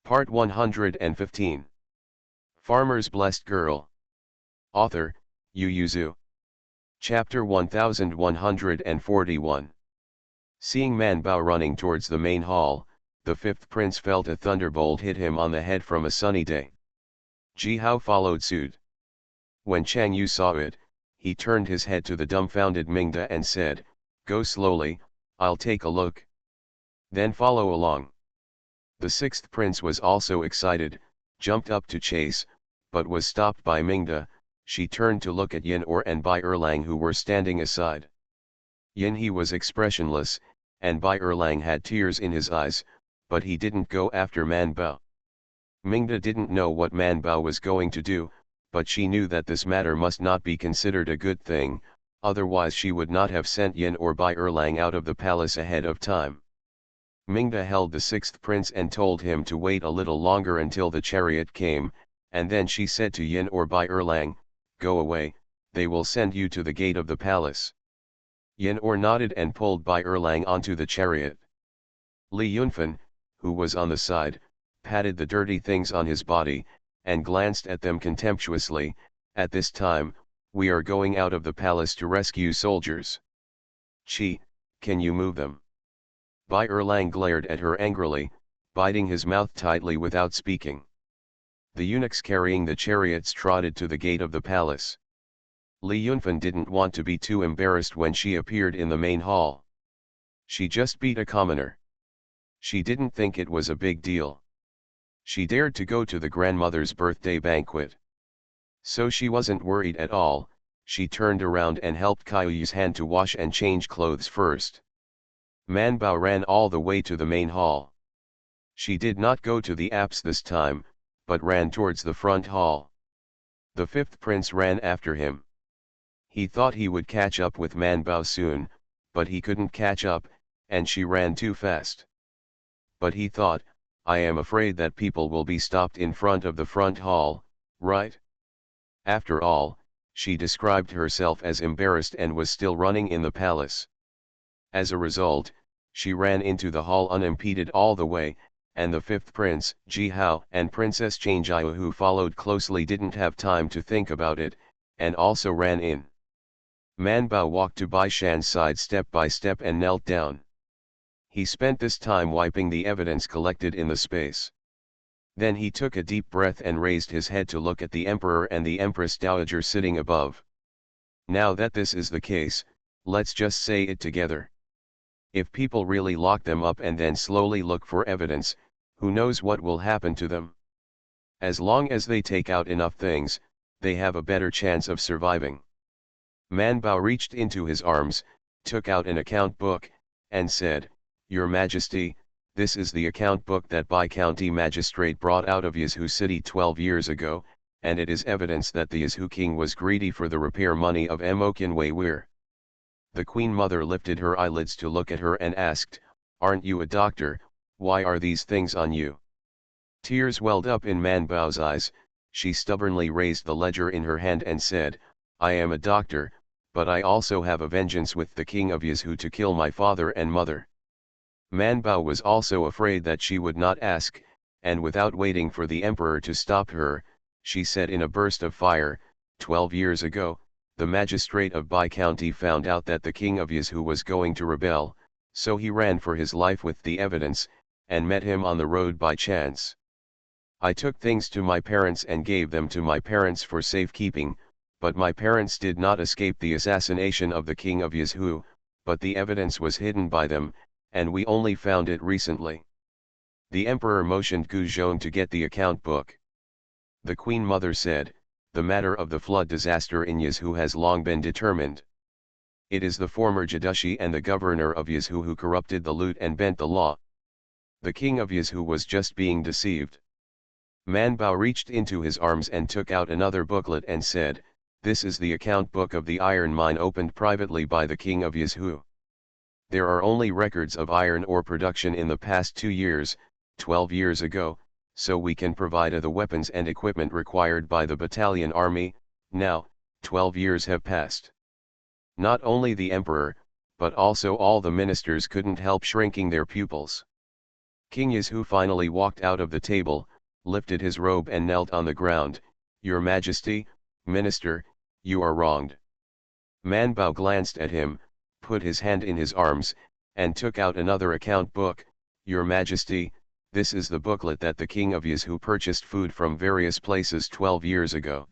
Part 115. Farmer's Blessed Girl. Author, Yu Yuzu. Chapter 1141. Seeing Man Bao running towards the main hall, the fifth prince felt a thunderbolt hit him on the head from a sunny day. Ji Hao followed suit. When Chang Yu saw it, he turned his head to the dumbfounded Mingda and said, "Go slowly, I'll take a look. Then follow along." The sixth prince was also excited, jumped up to chase, but was stopped by Mingda. She turned to look at Yin Or and Bai Erlang, who were standing aside. Yin he was expressionless, and Bai Erlang had tears in his eyes, but he didn't go after Man Bao. Mingda didn't know what Man Bao was going to do, but she knew that this matter must not be considered a good thing, otherwise she would not have sent Yin or Bai Erlang out of the palace ahead of time. Mingda held the sixth prince and told him to wait a little longer until the chariot came, and then she said to Yin or Bai Erlang, "Go away, they will send you to the gate of the palace." Yin or nodded and pulled Bai Erlang onto the chariot. Li Yunfan, who was on the side, patted the dirty things on his body, and glanced at them contemptuously. "At this time, we are going out of the palace to rescue soldiers. Chi, can you move them?" Bai Erlang glared at her angrily, biting his mouth tightly without speaking. The eunuchs carrying the chariots trotted to the gate of the palace. Li Yunfan didn't want to be too embarrassed when she appeared in the main hall. She just beat a commoner. She didn't think it was a big deal. She dared to go to the grandmother's birthday banquet. So she wasn't worried at all. She turned around and helped Caillou's hand to wash and change clothes first. Man Bao ran all the way to the main hall. She did not go to the apse this time, but ran towards the front hall. The fifth prince ran after him. He thought he would catch up with Man Bao soon, but he couldn't catch up, and she ran too fast. But he thought, "I am afraid that people will be stopped in front of the front hall, right?" After all, she described herself as embarrassed and was still running in the palace. As a result, she ran into the hall unimpeded all the way, and the fifth prince, Ji Hao, and Princess Changjiao, who followed closely, didn't have time to think about it, and also ran in. Man Bao walked to Bai Shan's side step by step and knelt down. He spent this time wiping the evidence collected in the space. Then he took a deep breath and raised his head to look at the Emperor and the Empress Dowager sitting above. "Now that this is the case, let's just say it together. If people really lock them up and then slowly look for evidence, who knows what will happen to them? As long as they take out enough things, they have a better chance of surviving." Man Bao reached into his arms, took out an account book, and said, "Your Majesty, this is the account book that Bai County magistrate brought out of Yazhu City 12 years ago, and it is evidence that the Yazhu king was greedy for the repair money of Mokin Wei Wir." The Queen Mother lifted her eyelids to look at her and asked, "Aren't you a doctor? Why are these things on you?" Tears welled up in Man Bao's eyes. She stubbornly raised the ledger in her hand and said, "I am a doctor, but I also have a vengeance with the king of Yazhu to kill my father and mother." Man Bao was also afraid that she would not ask, and without waiting for the emperor to stop her, she said in a burst of fire, 12 years ago, the magistrate of Bai County found out that the king of Yazhu was going to rebel, so he ran for his life with the evidence, and met him on the road by chance. I took things to my parents and gave them to my parents for safekeeping, but my parents did not escape the assassination of the king of Yazhu, but the evidence was hidden by them, and we only found it recently." The emperor motioned Gu Zhong to get the account book. The Queen Mother said, "The matter of the flood disaster in Yazhu has long been determined. It is the former Jadushi and the governor of Yazhu who corrupted the loot and bent the law. The king of Yazhu was just being deceived." Man Bao reached into his arms and took out another booklet and said, "This is the account book of the iron mine opened privately by the king of Yazhu. There are only records of iron ore production in the past 2 years, 12 years ago, so we can provide the weapons and equipment required by the battalion army. Now, 12 years have passed. Not only the emperor, but also all the ministers couldn't help shrinking their pupils. King Yizhu finally walked out of the table, lifted his robe and knelt on the ground. Your Majesty, Minister, you are wronged. Man Bao glanced at him, put his hand in his arms, and took out another account book. Your Majesty, this is the booklet that the King of Yizhu purchased food from various places 12 years ago.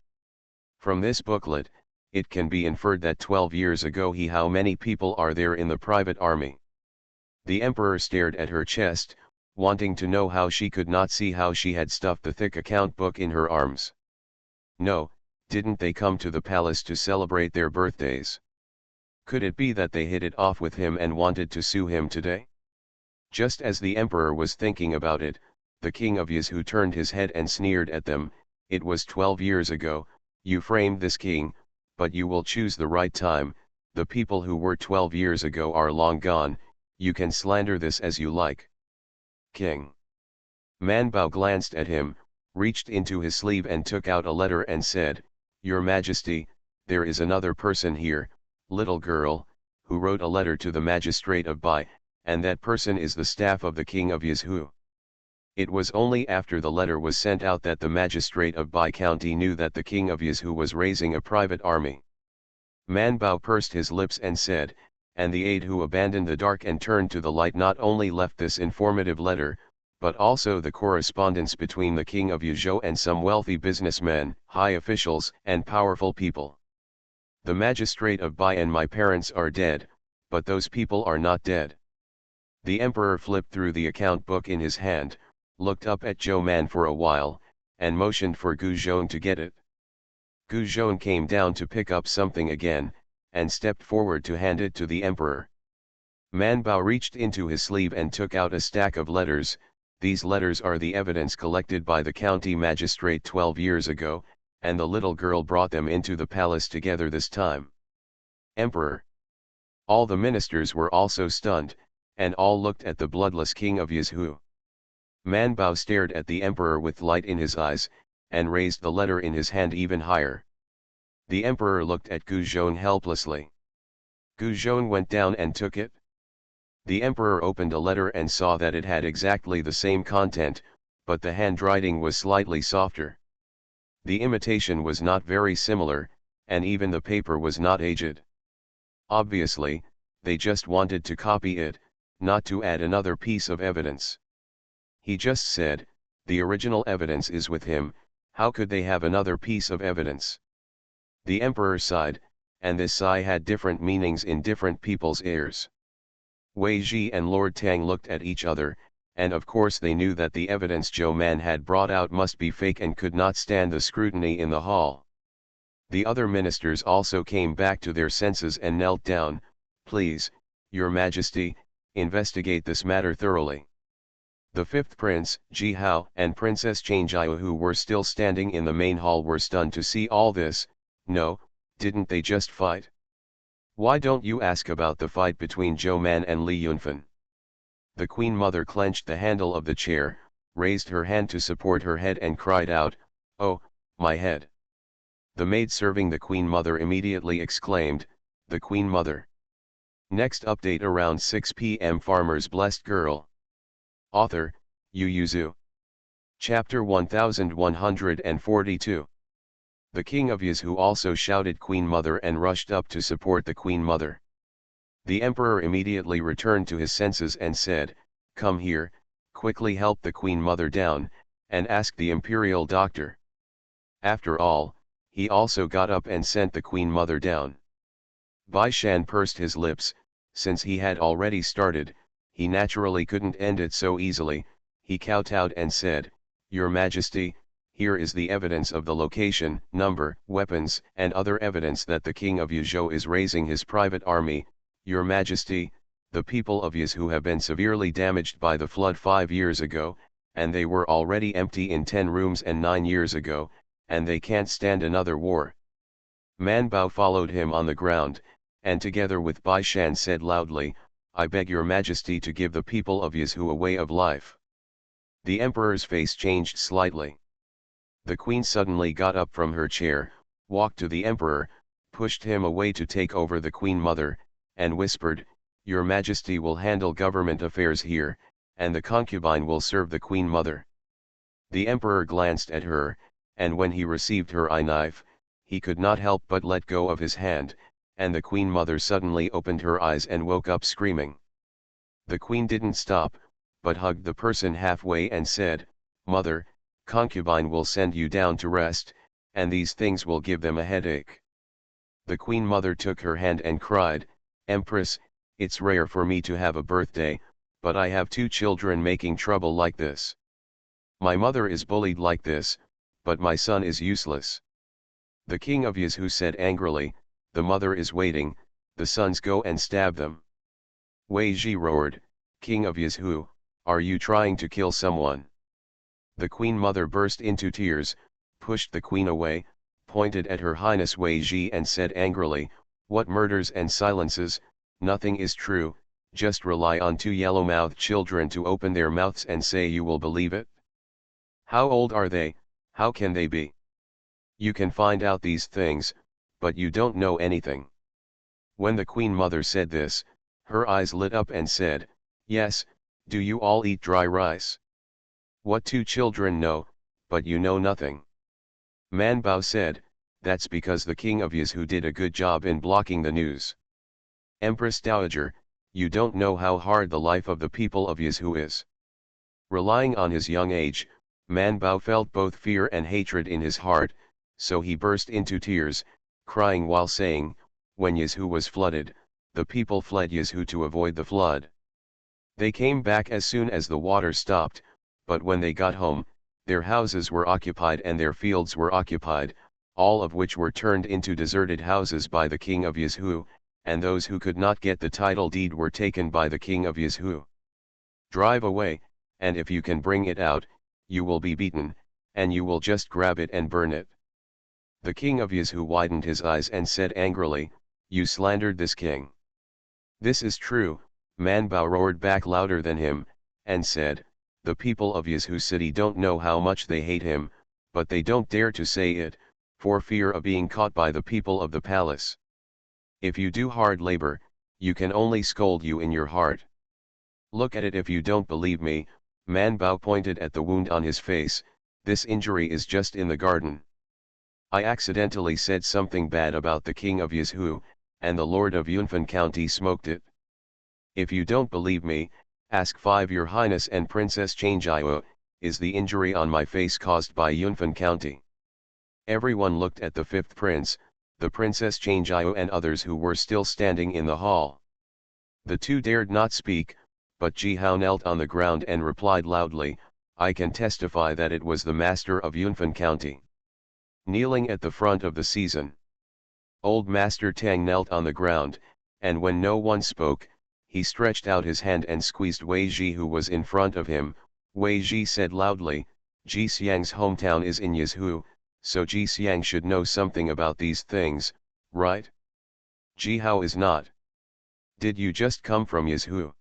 From this booklet, it can be inferred that 12 years ago how many people are there in the private army. The emperor stared at her chest, wanting to know how she could not see how she had stuffed the thick account book in her arms. No, didn't they come to the palace to celebrate their birthdays? Could it be that they hit it off with him and wanted to sue him today? Just as the emperor was thinking about it, the king of Yizhu turned his head and sneered at them. It was 12 years ago, you framed this king, but you will choose the right time. The people who were 12 years ago are long gone, you can slander this as you like. King Man Bao glanced at him, reached into his sleeve and took out a letter and said, Your Majesty, there is another person here, little girl, who wrote a letter to the magistrate of Bai, and that person is the staff of the king of Yizhu. It was only after the letter was sent out that the magistrate of Bai County knew that the king of Yizhu was raising a private army. Man Bao pursed his lips and said, and the aide who abandoned the dark and turned to the light not only left this informative letter, but also the correspondence between the king of Yizhou and some wealthy businessmen, high officials, and powerful people. The magistrate of Bai and my parents are dead, but those people are not dead. The emperor flipped through the account book in his hand, looked up at Zhou Man for a while, and motioned for Gu Zhong to get it. Gu Zhong came down to pick up something again, and stepped forward to hand it to the emperor. Man Bao reached into his sleeve and took out a stack of letters. These letters are the evidence collected by the county magistrate 12 years ago, and the little girl brought them into the palace together this time. Emperor. All the ministers were also stunned, and all looked at the bloodless king of Yizhu. Man Bao stared at the emperor with light in his eyes, and raised the letter in his hand even higher. The emperor looked at Gu Zhong helplessly. Gu Zhong went down and took it. The emperor opened a letter and saw that it had exactly the same content, but the handwriting was slightly softer. The imitation was not very similar, and even the paper was not aged. Obviously, they just wanted to copy it, not to add another piece of evidence. He just said, the original evidence is with him, how could they have another piece of evidence? The emperor sighed, and this sigh had different meanings in different people's ears. Wei Ji and Lord Tang looked at each other, and of course they knew that the evidence Zhou Man had brought out must be fake and could not stand the scrutiny in the hall. The other ministers also came back to their senses and knelt down. Please, Your Majesty, investigate this matter thoroughly. The fifth prince, Ji Hao, and Princess Changjiu, who were still standing in the main hall, were stunned to see all this. No, didn't they just fight? Why don't you ask about the fight between Zhou Man and Li Yunfan? The Queen Mother clenched the handle of the chair, raised her hand to support her head and cried out, Oh, my head! The maid serving the Queen Mother immediately exclaimed, The Queen Mother. Next update around 6 p.m. Farmer's Blessed Girl. Author, Yu Yuzu. Chapter 1142. The king of Yizhu also shouted Queen Mother and rushed up to support the Queen Mother. The emperor immediately returned to his senses and said, Come here, quickly help the Queen Mother down, and ask the imperial doctor. After all, he also got up and sent the Queen Mother down. Bai Shan pursed his lips. Since he had already started, he naturally couldn't end it so easily. He kowtowed and said, Your Majesty, here is the evidence of the location, number, weapons, and other evidence that the king of Yizhou is raising his private army. Your Majesty, the people of Yizhou have been severely damaged by the flood 5 years ago, and they were already empty in 10 rooms and 9 years ago, and they can't stand another war. Man Bao followed him on the ground, and together with Bai Shan said loudly, I beg your Majesty to give the people of Yizhou a way of life. The emperor's face changed slightly. The queen suddenly got up from her chair, walked to the emperor, pushed him away to take over the Queen Mother, and whispered, Your Majesty will handle government affairs here, and the concubine will serve the queen mother. The emperor glanced at her, and when he received her eye knife, he could not help but let go of his hand, and the queen mother suddenly opened her eyes and woke up screaming. The queen didn't stop, but hugged the person halfway and said, "Mother, concubine will send you down to rest, and these things will give them a headache." The queen mother took her hand and cried, "Empress, it's rare for me to have a birthday, but I have two children making trouble like this. My mother is bullied like this, but my son is useless." The king of Yizhu said angrily, "The mother is waiting, the sons go and stab them." Wei Ji roared, "King of Yizhu, are you trying to kill someone?" The queen mother burst into tears, pushed the queen away, pointed at her highness Wei Ji and said angrily, "What murders and silences, nothing is true, just rely on two yellow-mouthed children to open their mouths and say you will believe it? How old are they, how can they be? You can find out these things, but you don't know anything." When the queen mother said this, her eyes lit up and said, "Yes, do you all eat dry rice? What two children know, but you know nothing?" Man Bao said, "That's because the king of Yizhu did a good job in blocking the news. Empress Dowager, you don't know how hard the life of the people of Yizhu is." Relying on his young age, Man Bao felt both fear and hatred in his heart, so he burst into tears, crying while saying, "When Yizhu was flooded, the people fled Yizhu to avoid the flood. They came back as soon as the water stopped, but when they got home, their houses were occupied and their fields were occupied, all of which were turned into deserted houses by the king of Yizhu, and those who could not get the title deed were taken by the king of Yizhu. Drive away, and if you can bring it out, you will be beaten, and you will just grab it and burn it." The king of Yizhu widened his eyes and said angrily, "You slandered this king." "This is true," Man Bao roared back louder than him, and said, "The people of Yizhu city don't know how much they hate him, but they don't dare to say it, for fear of being caught by the people of the palace. If you do hard labor, you can only scold you in your heart. Look at it if you don't believe me." Man Bao pointed at the wound on his face, "This injury is just in the garden. I accidentally said something bad about the king of Yizhu, and the lord of Yunfan County smoked it. If you don't believe me, ask 5 Your Highness and Princess Changjiao, is the injury on my face caused by Yunfan County?" Everyone looked at the fifth prince, the Princess Changjiao and others who were still standing in the hall. The two dared not speak, but Ji Hao knelt on the ground and replied loudly, "I can testify that it was the master of Yunfan County." Kneeling at the front of the season. Old Master Tang knelt on the ground, and when no one spoke, he stretched out his hand and squeezed Wei Ji who was in front of him. Wei Ji said loudly, "Ji Xiang's hometown is in Yizhu, so Ji Xiang should know something about these things, right? Ji Hao is not. Did you just come from Yizhu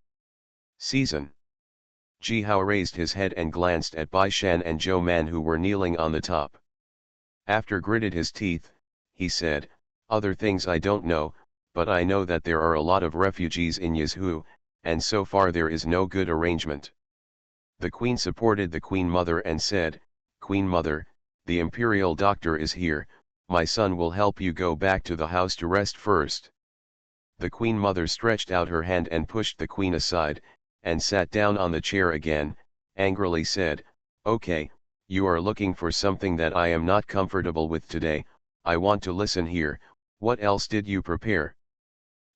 season?" Ji Hao raised his head and glanced at Bai Shan and Zhou Man who were kneeling on the top. After gritted his teeth, he said, "Other things I don't know, but I know that there are a lot of refugees in Yizhu, and so far there is no good arrangement." The queen supported the queen mother and said, "Queen mother, the imperial doctor is here, my son will help you go back to the house to rest first." The queen mother stretched out her hand and pushed the queen aside, and sat down on the chair again, angrily said, "Okay, you are looking for something that I am not comfortable with today, I want to listen here, what else did you prepare?"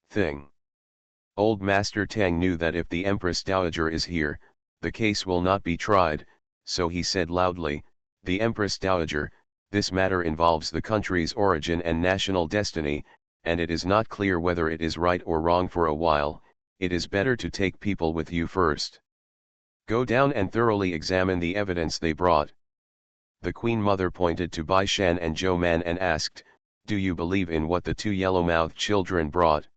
Thing. Old Master Tang knew that if the Empress Dowager is here, the case will not be tried, so he said loudly, "The Empress Dowager, this matter involves the country's origin and national destiny, and it is not clear whether it is right or wrong for a while, it is better to take people with you first. Go down and thoroughly examine the evidence they brought." The Queen Mother pointed to Bai Shan and Zhou Man and asked, "Do you believe in what the two yellow-mouthed children brought?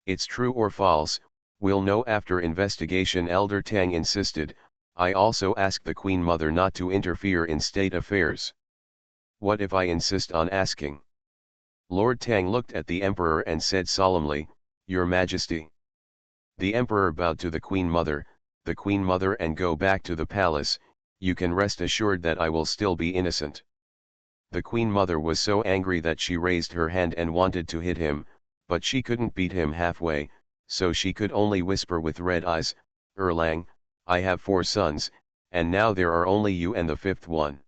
It's true or false, we'll know after investigation." Elder Tang insisted, "I also ask the Queen Mother not to interfere in state affairs." "What if I insist on asking?" Lord Tang looked at the Emperor and said solemnly, "Your Majesty." The Emperor bowed to the Queen Mother, the Queen Mother, and go back to the palace, you can rest assured that I will still be innocent." The Queen Mother was so angry that she raised her hand and wanted to hit him, but she couldn't beat him halfway, so she could only whisper with red eyes, "Erlang, I have 4 sons, and now there are only you and the 5th one.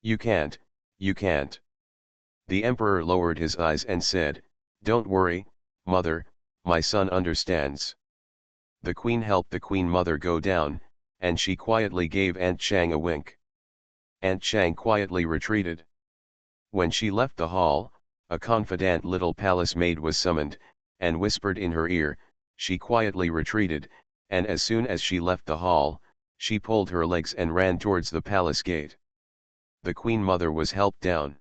You can't, you can't." The emperor lowered his eyes and said, "Don't worry, mother, my son understands." The queen helped the Queen Mother go down, and she quietly gave Aunt Chang a wink. Aunt Chang quietly retreated. When she left the hall, a confident little palace maid was summoned, and whispered in her ear. She quietly retreated, and as soon as she left the hall, she pulled her legs and ran towards the palace gate. The Queen Mother was helped down.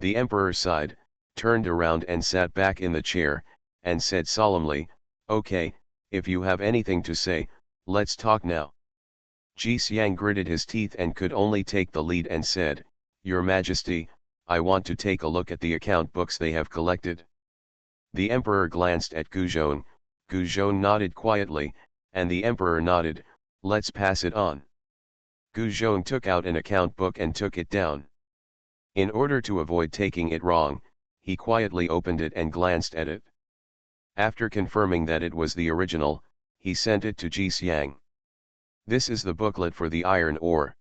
The emperor sighed, turned around and sat back in the chair, and said solemnly, "Okay, if you have anything to say, let's talk now." Ji Xiang gritted his teeth and could only take the lead and said, "Your Majesty, I want to take a look at the account books they have collected." The emperor glanced at Guzhou nodded quietly, and the emperor nodded, "Let's pass it on." Guzhou took out an account book and took it down. In order to avoid taking it wrong, he quietly opened it and glanced at it. After confirming that it was the original, he sent it to Ji Xiang. "This is the booklet for the iron ore."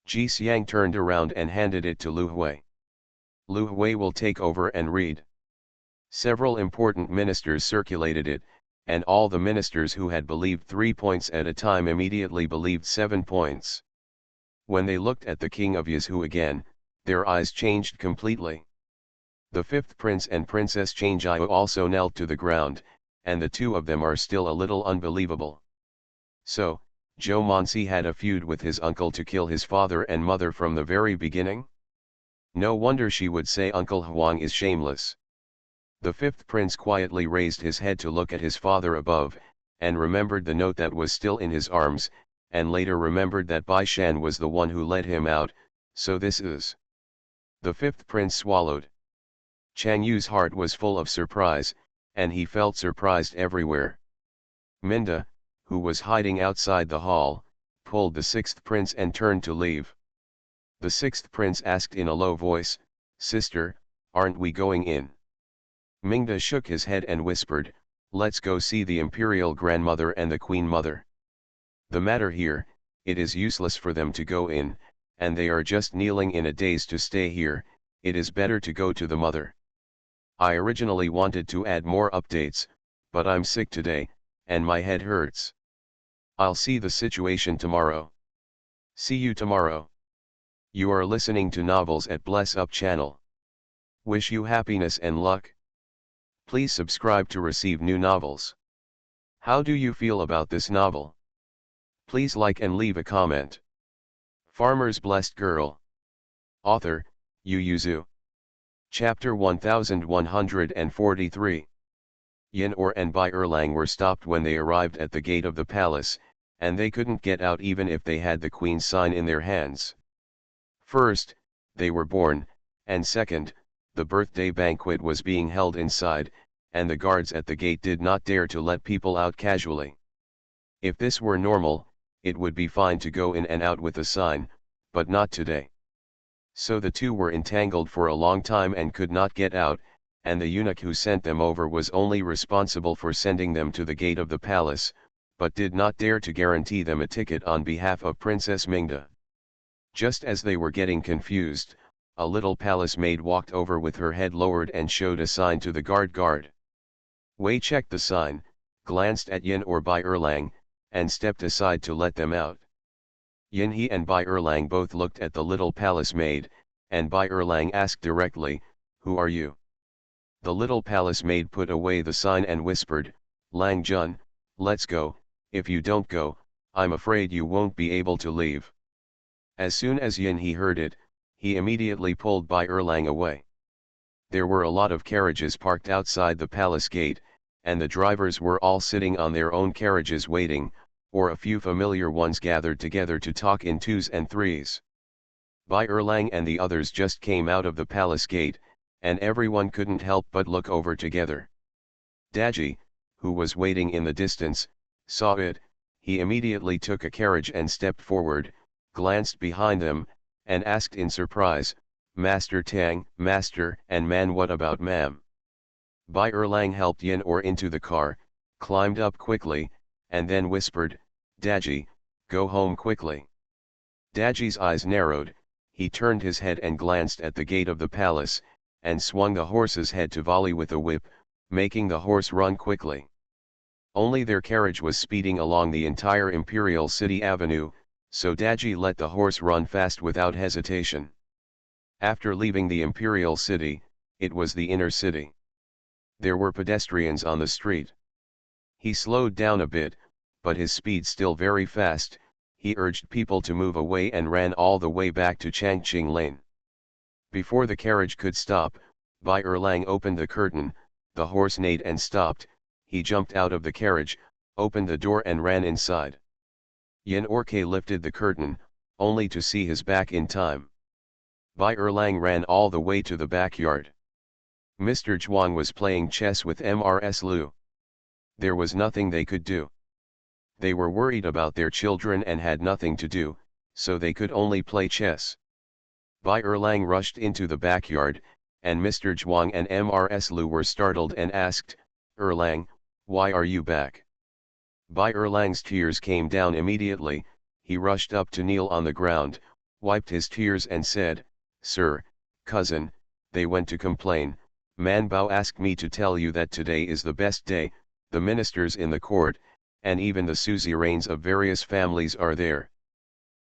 Ji Xiang turned around and handed it to Lu Hui. "Lu Hui will take over and read." Several important ministers circulated it, and all the ministers who had believed 3 points at a time immediately believed 7 points. When they looked at the king of Yizhu again, their eyes changed completely. The 5th prince and Princess Changjiao also knelt to the ground, and the 2 of them are still a little unbelievable. So, Zhou Monsi had a feud with his uncle to kill his father and mother from the very beginning? No wonder she would say Uncle Huang is shameless. The 5th prince quietly raised his head to look at his father above, and remembered the note that was still in his arms, and later remembered that Bai Shan was the one who let him out, so this is. The 5th prince swallowed. Chang Yu's heart was full of surprise, and he felt surprised everywhere. Minda, who was hiding outside the hall, pulled the 6th prince and turned to leave. The 6th prince asked in a low voice, "Sister, aren't we going in?" Mingda shook his head and whispered, "Let's go see the imperial grandmother and the Queen Mother. The matter here, it is useless for them to go in, and they are just kneeling in a daze to stay here, it is better to go to the mother. I originally wanted to add more updates, but I'm sick today, and my head hurts. I'll see the situation tomorrow. See you tomorrow." You are listening to Novels at Bless Up channel. Wish you happiness and luck. Please subscribe to receive new novels. How do you feel about this novel? Please like and leave a comment. Farmer's Blessed Girl. Author, Yu Yuzu. Chapter 1143. Yin Or and Bai Erlang were stopped when they arrived at the gate of the palace, and they couldn't get out even if they had the queen's sign in their hands. First, they were born, and second, the birthday banquet was being held inside, and the guards at the gate did not dare to let people out casually. If this were normal, it would be fine to go in and out with a sign, but not today. So the 2 were entangled for a long time and could not get out, and the eunuch who sent them over was only responsible for sending them to the gate of the palace, but did not dare to guarantee them a ticket on behalf of Princess Mingda. Just as they were getting confused, a little palace maid walked over with her head lowered and showed a sign to the guard. Wei checked the sign, glanced at Yin or Bai Erlang, and stepped aside to let them out. Yin He and Bai Erlang both looked at the little palace maid, and Bai Erlang asked directly, "Who are you?" The little palace maid put away the sign and whispered, "Lang Jun, let's go, if you don't go, I'm afraid you won't be able to leave." As soon as Yin He heard it, he immediately pulled Bai Erlang away. There were a lot of carriages parked outside the palace gate, and the drivers were all sitting on their own carriages waiting, or a few familiar ones gathered together to talk in 2s and 3s. Bai Erlang and the others just came out of the palace gate, and everyone couldn't help but look over together. Daji, who was waiting in the distance, saw it. He immediately took a carriage and stepped forward, glanced behind them, and asked in surprise, "Master Tang, master, and man, what about ma'am?" Bai Erlang helped Yin Or into the car, climbed up quickly, and then whispered, "Daji, go home quickly." Daji's eyes narrowed, he turned his head and glanced at the gate of the palace, and swung the horse's head to volley with a whip, making the horse run quickly. Only their carriage was speeding along the entire Imperial City Avenue, so Daji let the horse run fast without hesitation. After leaving the Imperial City, it was the inner city. There were pedestrians on the street. He slowed down a bit, but his speed still very fast. He urged people to move away and ran all the way back to Changqing Lane. Before the carriage could stop, Bai Erlang opened the curtain, the horse neighed and stopped. He jumped out of the carriage, opened the door and ran inside. Yin Orke lifted the curtain, only to see his back in time. Bai Erlang ran all the way to the backyard. Mr. Zhuang was playing chess with Mrs. Liu. There was nothing they could do. They were worried about their children and had nothing to do, so they could only play chess. Bai Erlang rushed into the backyard, and Mr. Zhuang and Mrs. Liu were startled and asked, "Erlang, why are you back?" Bai Erlang's tears came down immediately. He rushed up to kneel on the ground, wiped his tears and said, "Sir, cousin, they went to complain. Man Bao asked me to tell you that today is the best day. The ministers in the court, and even the suzerains of various families are there."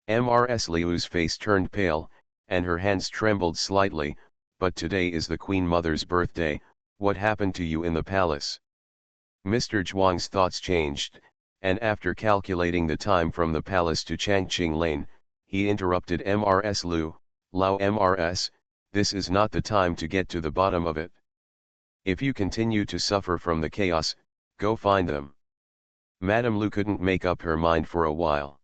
Mrs. Liu's face turned pale, and her hands trembled slightly. "But today is the Queen Mother's birthday. What happened to you in the palace?" Mr. Zhuang's thoughts changed, and after calculating the time from the palace to Changqing Lane, he interrupted Mrs. Liu, "Lao Mrs., this is not the time to get to the bottom of it. If you continue to suffer from the chaos, go find them." Madame Liu couldn't make up her mind for a while.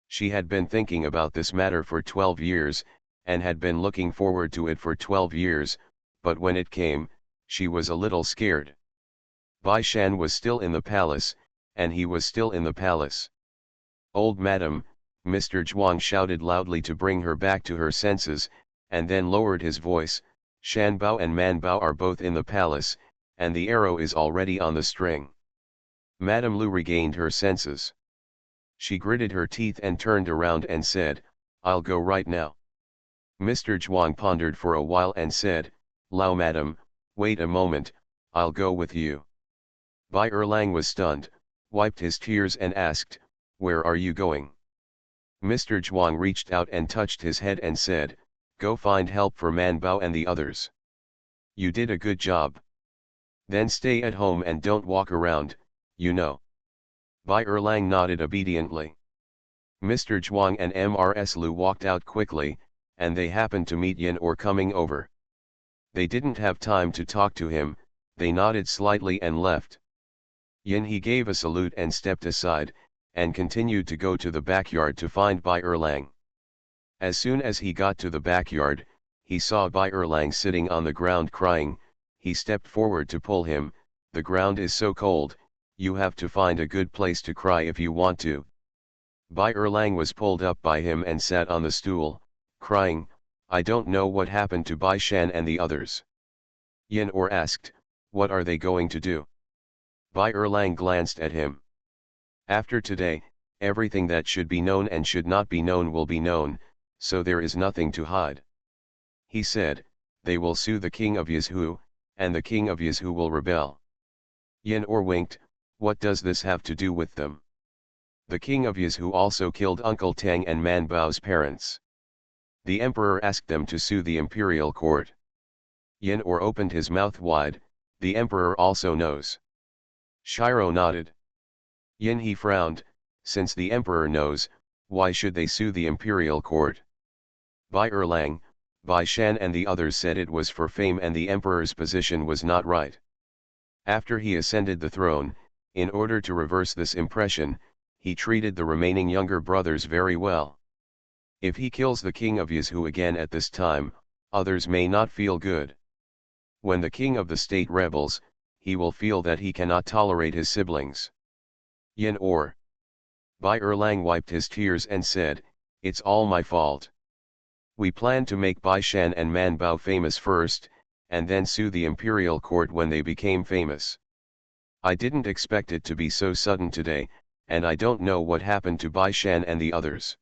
She had been thinking about this matter for 12 years, and had been looking forward to it for 12 years, but when it came, she was a little scared. Bai Shan was still in the palace, and he was still in the palace. "Old madam," Mr. Zhuang shouted loudly to bring her back to her senses, and then lowered his voice, "Shan Bao and Man Bao are both in the palace, and the arrow is already on the string." Madame Liu regained her senses. She gritted her teeth and turned around and said, "I'll go right now." Mr. Zhuang pondered for a while and said, "Lao madam, wait a moment, I'll go with you." Bai Erlang was stunned, wiped his tears and asked, "Where are you going?" Mr. Zhuang reached out and touched his head and said, "Go find help for Man Bao and the others. You did a good job. Then stay at home and don't walk around, you know." Bai Erlang nodded obediently. Mr. Zhuang and Mrs. Liu walked out quickly, and they happened to meet Yin Or coming over. They didn't have time to talk to him, they nodded slightly and left. Yin he gave a salute and stepped aside, and continued to go to the backyard to find Bai Erlang. As soon as he got to the backyard, he saw Bai Erlang sitting on the ground crying. He stepped forward to pull him. "The ground is so cold, you have to find a good place to cry if you want to." Bai Erlang was pulled up by him and sat on the stool, crying, "I don't know what happened to Bai Shan and the others." Yin Or asked, "What are they going to do?" Bai Erlang glanced at him. "After today, everything that should be known and should not be known will be known, so there is nothing to hide." He said, "They will sue the king of Yizhu, and the king of Yizhu will rebel." Yin Or winked, "What does this have to do with them? The king of Yizhu also killed Uncle Tang and Man Bao's parents. The emperor asked them to sue the imperial court." Yin Or opened his mouth wide, "The emperor also knows." Shiro nodded. Yin he frowned, "Since the emperor knows, why should they sue the imperial court?" Bai Erlang, Bai Shan and the others said it was for fame and the emperor's position was not right. After he ascended the throne, in order to reverse this impression, he treated the remaining younger brothers very well. If he kills the king of Yizhu again at this time, others may not feel good. When the king of the state rebels, he will feel that he cannot tolerate his siblings. Yin Or Bai Erlang wiped his tears and said, "It's all my fault. We planned to make Bai Shan and Man Bao famous first, and then sue the imperial court when they became famous. I didn't expect it to be so sudden today, and I don't know what happened to Bai Shan and the others.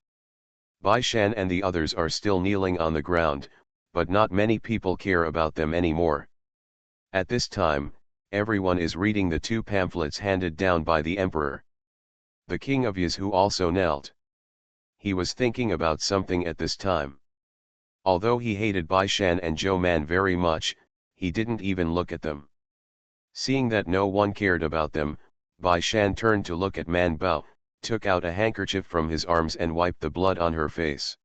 Bai Shan and the others are still kneeling on the ground, but not many people care about them anymore. At this time, everyone is reading the two pamphlets handed down by the emperor." The king of Yizhu also knelt. He was thinking about something at this time. Although he hated Bai Shan and Zhou Man very much, he didn't even look at them. Seeing that no one cared about them, Bai Shan turned to look at Man Bao, took out a handkerchief from his arms and wiped the blood on her face.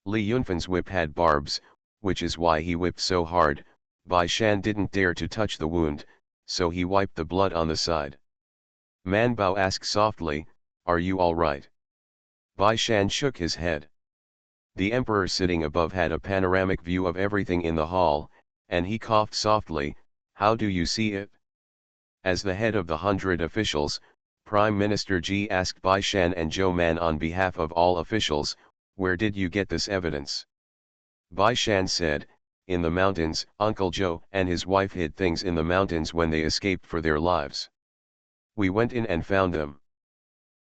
Li Yunfan's whip had barbs, which is why he whipped so hard. Bai Shan didn't dare to touch the wound, so he wiped the blood on the side. Man Bao asked softly, "Are you all right?" Bai Shan shook his head. The emperor sitting above had a panoramic view of everything in the hall, and he coughed softly. "How do you see it?" As the head of the 100 officials, Prime Minister Ji asked Bai Shan and Zhou Man on behalf of all officials, "Where did you get this evidence?" Bai Shan said, "In the mountains. Uncle Zhou and his wife hid things in the mountains when they escaped for their lives. We went in and found them."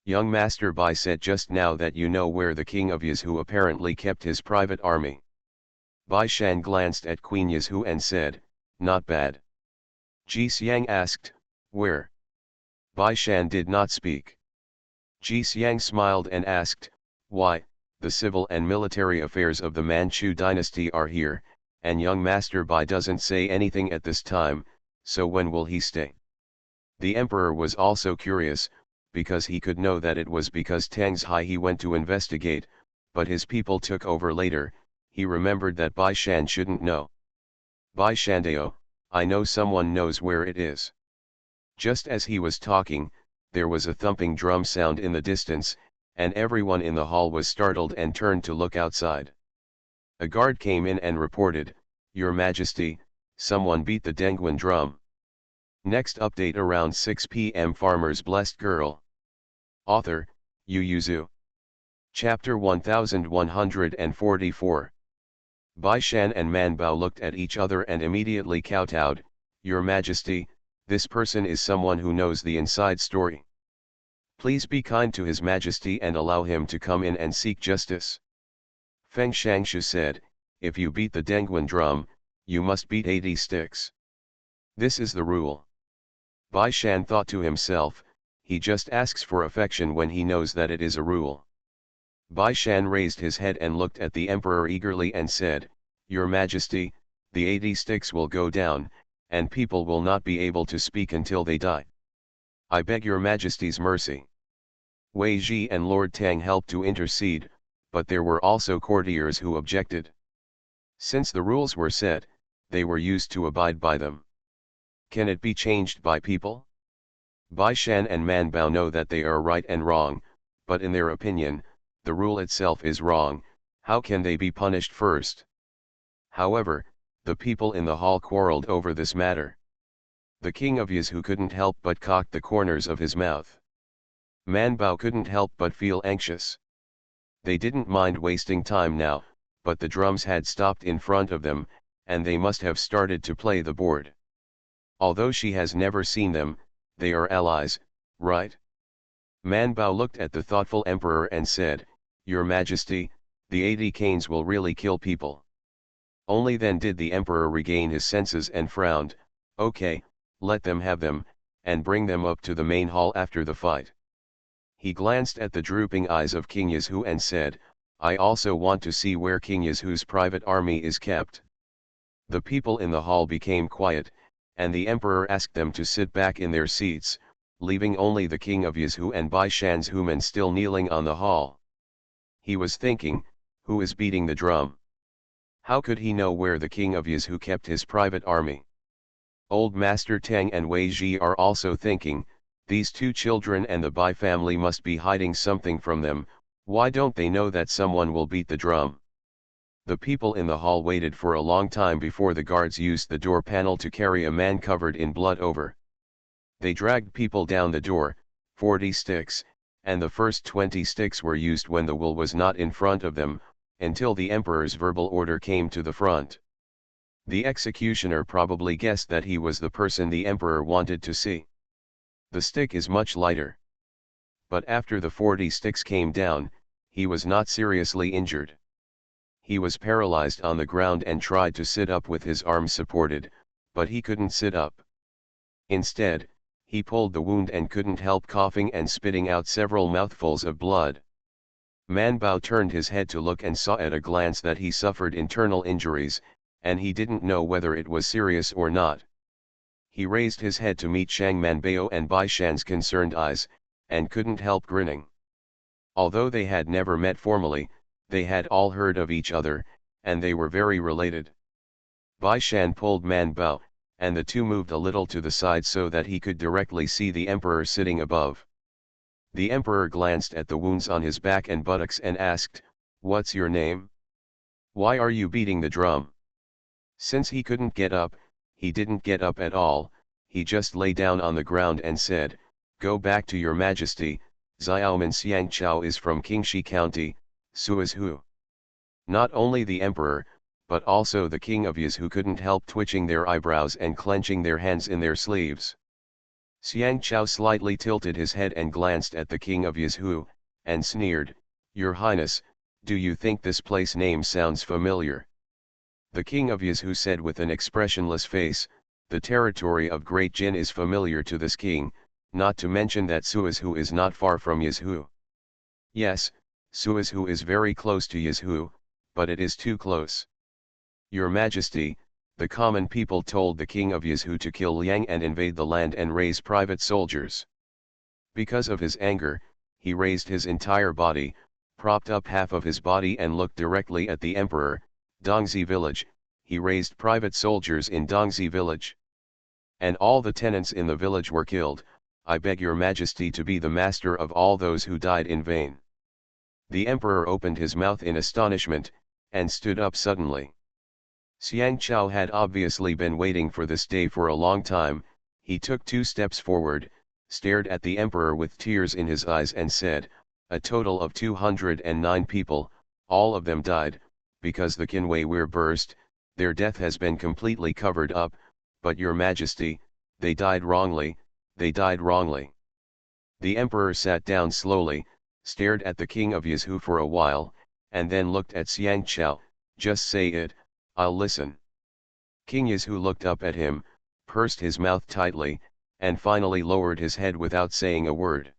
Young Master Bai said just now that you know where the king of Yizhu apparently kept his private army. Bai Shan glanced at Queen Yizhu and said, "Not bad." Ji Xiang asked, "Where?" Bai Shan did not speak. Ji Xiang smiled and asked, "Why, the civil and military affairs of the Manchu dynasty are here, and young Master Bai doesn't say anything at this time, so when will he stay?" The emperor was also curious, because he could know that it was because Tang's Hai he went to investigate, but his people took over later. He remembered that Bai Shan shouldn't know. "Bai Shandao, I know someone knows where it is." Just as he was talking, there was a thumping drum sound in the distance, and everyone in the hall was startled and turned to look outside. A guard came in and reported, "Your Majesty, someone beat the Dengguan drum." Next update around 6 p.m. Farmer's Blessed Girl. Author, Yu Yuzu. Chapter 1144. Bai Shan and Man Bao looked at each other and immediately kowtowed, "Your Majesty, this person is someone who knows the inside story. Please be kind to His Majesty and allow him to come in and seek justice." Feng Shangshu said, "If you beat the Dengguan drum, you must beat 80 sticks. This is the rule." Bai Shan thought to himself, he just asks for affection when he knows that it is a rule. Bai Shan raised his head and looked at the emperor eagerly and said, "Your Majesty, the 80 sticks will go down, and people will not be able to speak until they die. I beg your Majesty's mercy." Wei Ji and Lord Tang helped to intercede, but there were also courtiers who objected. Since the rules were set, they were used to abide by them. Can it be changed by people? Bai Shan and Man Bao know that they are right and wrong, but in their opinion, the rule itself is wrong. How can they be punished first? However, the people in the hall quarreled over this matter. The king of Yizhu couldn't help but cock the corners of his mouth. Man Bao couldn't help but feel anxious. They didn't mind wasting time now, but the drums had stopped in front of them, and they must have started to play the board. Although she has never seen them, they are allies, right? Man Bao looked at the thoughtful emperor and said, "Your Majesty, the 80 canes will really kill people." Only then did the emperor regain his senses and frowned, "Okay, let them have them, and bring them up to the main hall after the fight." He glanced at the drooping eyes of King Yizhu and said, "I also want to see where King Yizhu's private army is kept." The people in the hall became quiet, and the emperor asked them to sit back in their seats, leaving only the king of Yizhu and Bai Shan's human still kneeling on the hall. He was thinking, who is beating the drum? How could he know where the king of Yizhu kept his private army? Old Master Tang and Wei Ji are also thinking, these two children and the Bai family must be hiding something from them. Why don't they know that someone will beat the drum? The people in the hall waited for a long time before the guards used the door panel to carry a man covered in blood over. They dragged people down the door, 40 sticks, and the first 20 sticks were used when the wool was not in front of them, until the emperor's verbal order came to the front. The executioner probably guessed that he was the person the emperor wanted to see. The stick is much lighter. But after the 40 sticks came down, he was not seriously injured. He was paralyzed on the ground and tried to sit up with his arms supported, but he couldn't sit up. Instead, he pulled the wound and couldn't help coughing and spitting out several mouthfuls of blood. Man Bao turned his head to look and saw at a glance that he suffered internal injuries, and he didn't know whether it was serious or not. He raised his head to meet Shang Manbao and Bai Shan's concerned eyes, and couldn't help grinning. Although they had never met formally, they had all heard of each other, and they were very related. Bai Shan pulled Man Bao, and the two moved a little to the side so that he could directly see the emperor sitting above. The emperor glanced at the wounds on his back and buttocks and asked, "What's your name? Why are you beating the drum?" Since he couldn't get up, he didn't get up at all, he just lay down on the ground and said, "Go back to your majesty, Xiaoman Xiangqiao is from Qingxi County, Suizhu." Not only the emperor, but also the king of Yizhu couldn't help twitching their eyebrows and clenching their hands in their sleeves. Xiangqiao slightly tilted his head and glanced at the king of Yizhu, and sneered, "Your Highness, do you think this place name sounds familiar?" The king of Yizhu said with an expressionless face, "The territory of Great Jin is familiar to this king, not to mention that Suizhu is not far from Yizhu." "Yes, Suizhu is very close to Yizhu, but it is too close. Your Majesty," the common people told the king of Yizhu to kill Liang and invade the land and raise private soldiers. Because of his anger, he raised his entire body, propped up half of his body and looked directly at the emperor. "Dongzi village," he raised private soldiers in Dongzi village. "And all the tenants in the village were killed. I beg your Majesty to be the master of all those who died in vain." The emperor opened his mouth in astonishment, and stood up suddenly. Xiangqiao had obviously been waiting for this day for a long time. He took 2 steps forward, stared at the emperor with tears in his eyes and said, "A total of 209 people, all of them died, because the Qinwei Weir burst. Their death has been completely covered up, but your Majesty, they died wrongly, they died wrongly." The emperor sat down slowly, stared at the king of Yizhu for a while, and then looked at Xiangqiao. "Just say it, I'll listen." King Yizhu looked up at him, pursed his mouth tightly, and finally lowered his head without saying a word.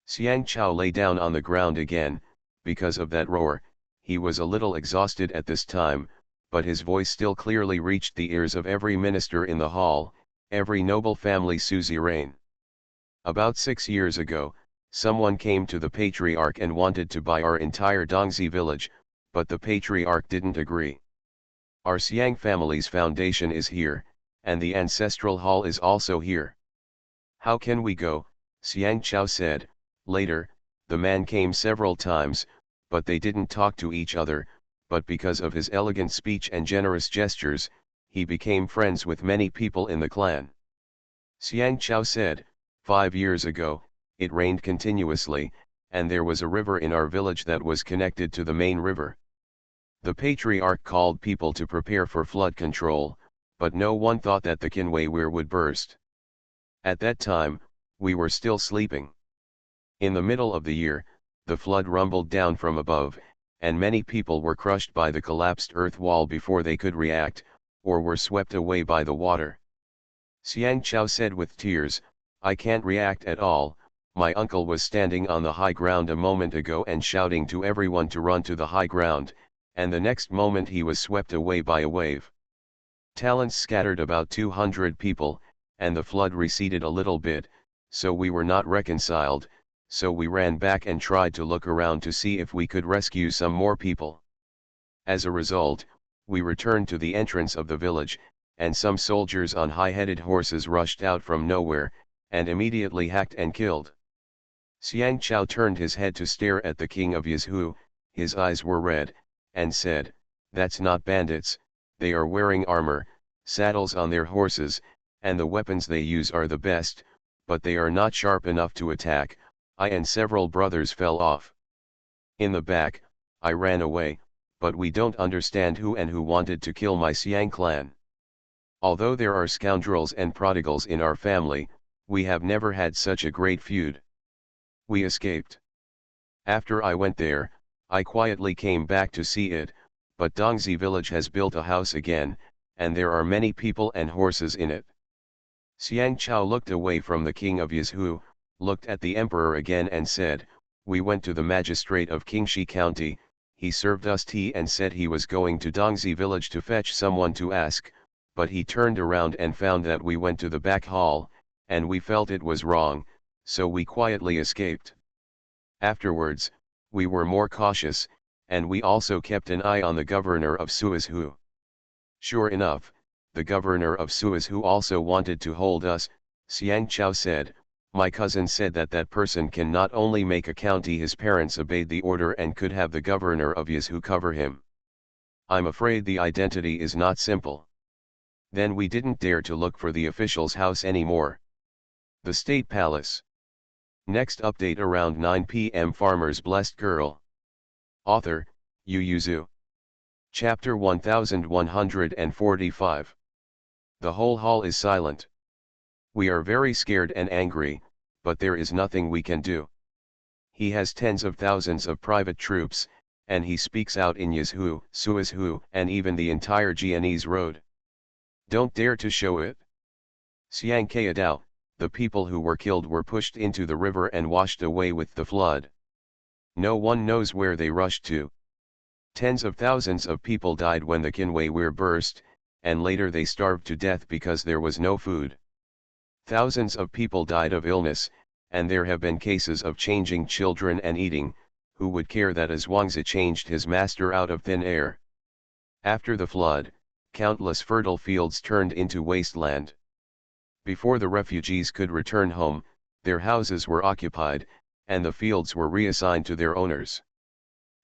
Xiangqiao lay down on the ground again. Because of that roar, he was a little exhausted at this time, but his voice still clearly reached the ears of every minister in the hall, every noble family suzerain. "About 6 years ago, someone came to the patriarch and wanted to buy our entire Dongzi village, but the patriarch didn't agree. Our Xiang family's foundation is here, and the ancestral hall is also here. How can we go?" Xiangqiao said. Later, the man came several times, but they didn't talk to each other, but because of his elegant speech and generous gestures, he became friends with many people in the clan. Xiangqiao said, 5 years ago, it rained continuously, and there was a river in our village that was connected to the main river. The patriarch called people to prepare for flood control, but no one thought that the Qinwei Weir would burst. At that time, we were still sleeping. In the middle of the year, the flood rumbled down from above, and many people were crushed by the collapsed earth wall before they could react, or were swept away by the water. Xiangqiao said with tears, "I can't react at all. My uncle was standing on the high ground a moment ago and shouting to everyone to run to the high ground, and the next moment he was swept away by a wave. Talents scattered about 200 people, and the flood receded a little bit, so we were not reconciled, so we ran back and tried to look around to see if we could rescue some more people. As a result, we returned to the entrance of the village, and some soldiers on high-headed horses rushed out from nowhere, and immediately hacked and killed." Xiangqiao turned his head to stare at the king of Yizhu. His eyes were red, and said, "That's not bandits, they are wearing armor, saddles on their horses, and the weapons they use are the best, but they are not sharp enough to attack. I and several brothers fell off. In the back, I ran away, but we don't understand who and who wanted to kill my Siang clan. Although there are scoundrels and prodigals in our family, we have never had such a great feud. We escaped. After I went there, I quietly came back to see it, but Dongzi village has built a house again, and there are many people and horses in it. Xiang Chao looked away from the king of Yizhu, looked at the emperor again and said, "We went to the magistrate of Qingxi County, he served us tea and said he was going to Dongzi village to fetch someone to ask, but he turned around and found that we went to the back hall, and we felt it was wrong, so we quietly escaped. Afterwards, we were more cautious, and we also kept an eye on the governor of Suizhu. Sure enough, the governor of Suizhu also wanted to hold us," Xiang Chao said. "My cousin said that that person can not only make a county his parents obeyed the order and could have the governor of Yizhu cover him. I'm afraid the identity is not simple." Then we didn't dare to look for the official's house anymore. The State Palace. Next update around 9 p.m. Farmer's Blessed Girl. Author, Yu Yuzu. Chapter 1145. The whole hall is silent. We are very scared and angry, but there is nothing we can do. He has tens of thousands of private troops, and he speaks out in Yizhu, Suizhu, and even the entire Jianese road. Don't dare to show it. Xiang Keadao, the people who were killed were pushed into the river and washed away with the flood. No one knows where they rushed to. Tens of thousands of people died when the Qinhui Weir burst, and later they starved to death because there was no food. Thousands of people died of illness, and there have been cases of changing children and eating. Who would care that a Zhuangzi changed his master out of thin air? After the flood, countless fertile fields turned into wasteland. Before the refugees could return home, their houses were occupied, and the fields were reassigned to their owners.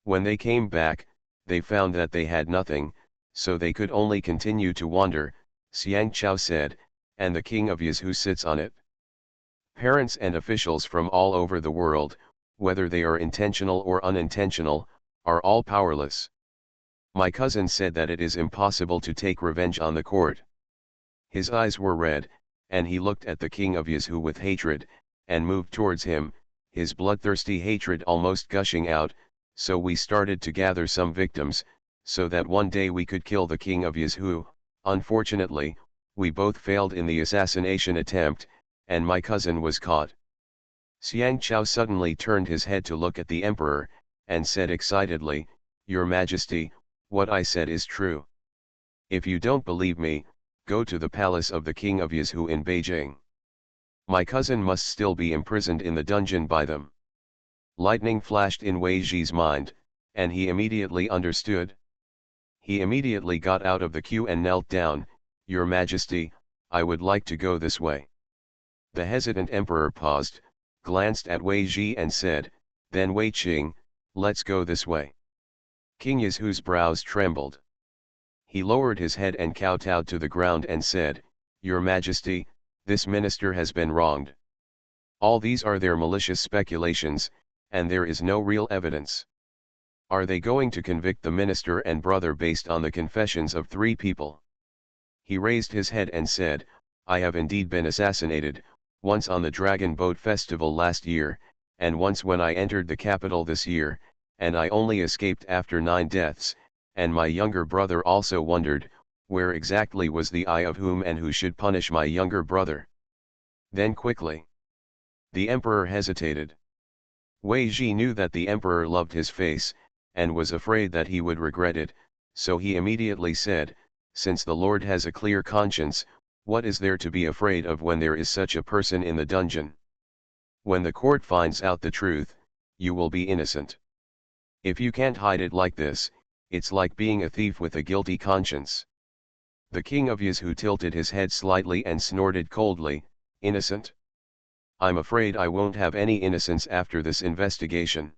When they came back, they found that they had nothing, so they could only continue to wander, Xiang Chao said, and the king of Yizhu sits on it. Parents and officials from all over the world, whether they are intentional or unintentional, are all powerless. My cousin said that it is impossible to take revenge on the court. His eyes were red, and he looked at the king of Yizhu with hatred, and moved towards him, his bloodthirsty hatred almost gushing out. So we started to gather some victims, so that one day we could kill the king of Yizhu. Unfortunately, we both failed in the assassination attempt, and my cousin was caught. Xiang Chao suddenly turned his head to look at the emperor, and said excitedly, "Your Majesty, what I said is true. If you don't believe me, go to the palace of the king of Yizhu in Beijing. My cousin must still be imprisoned in the dungeon by them." Lightning flashed in Wei Zhi's mind, and he immediately understood. He immediately got out of the queue and knelt down. "Your Majesty, I would like to go this way." The hesitant emperor paused, glanced at Wei Zhi and said, "Then Wei Qing, let's go this way." King Yizhu's brows trembled. He lowered his head and kowtowed to the ground and said, "Your Majesty, this minister has been wronged. All these are their malicious speculations, and there is no real evidence. Are they going to convict the minister and brother based on the confessions of 3 people? He raised his head and said, "I have indeed been assassinated, once on the Dragon Boat Festival last year, and once when I entered the capital this year, and I only escaped after 9 deaths, and my younger brother also wondered, where exactly was the eye of whom and who should punish my younger brother?" Then quickly, the emperor hesitated. Wei Zhi knew that the emperor loved his face, and was afraid that he would regret it, so he immediately said, "Since the Lord has a clear conscience, what is there to be afraid of when there is such a person in the dungeon? When the court finds out the truth, you will be innocent. If you can't hide it like this, it's like being a thief with a guilty conscience." The king of Yizhu tilted his head slightly and snorted coldly, "Innocent? I'm afraid I won't have any innocence after this investigation."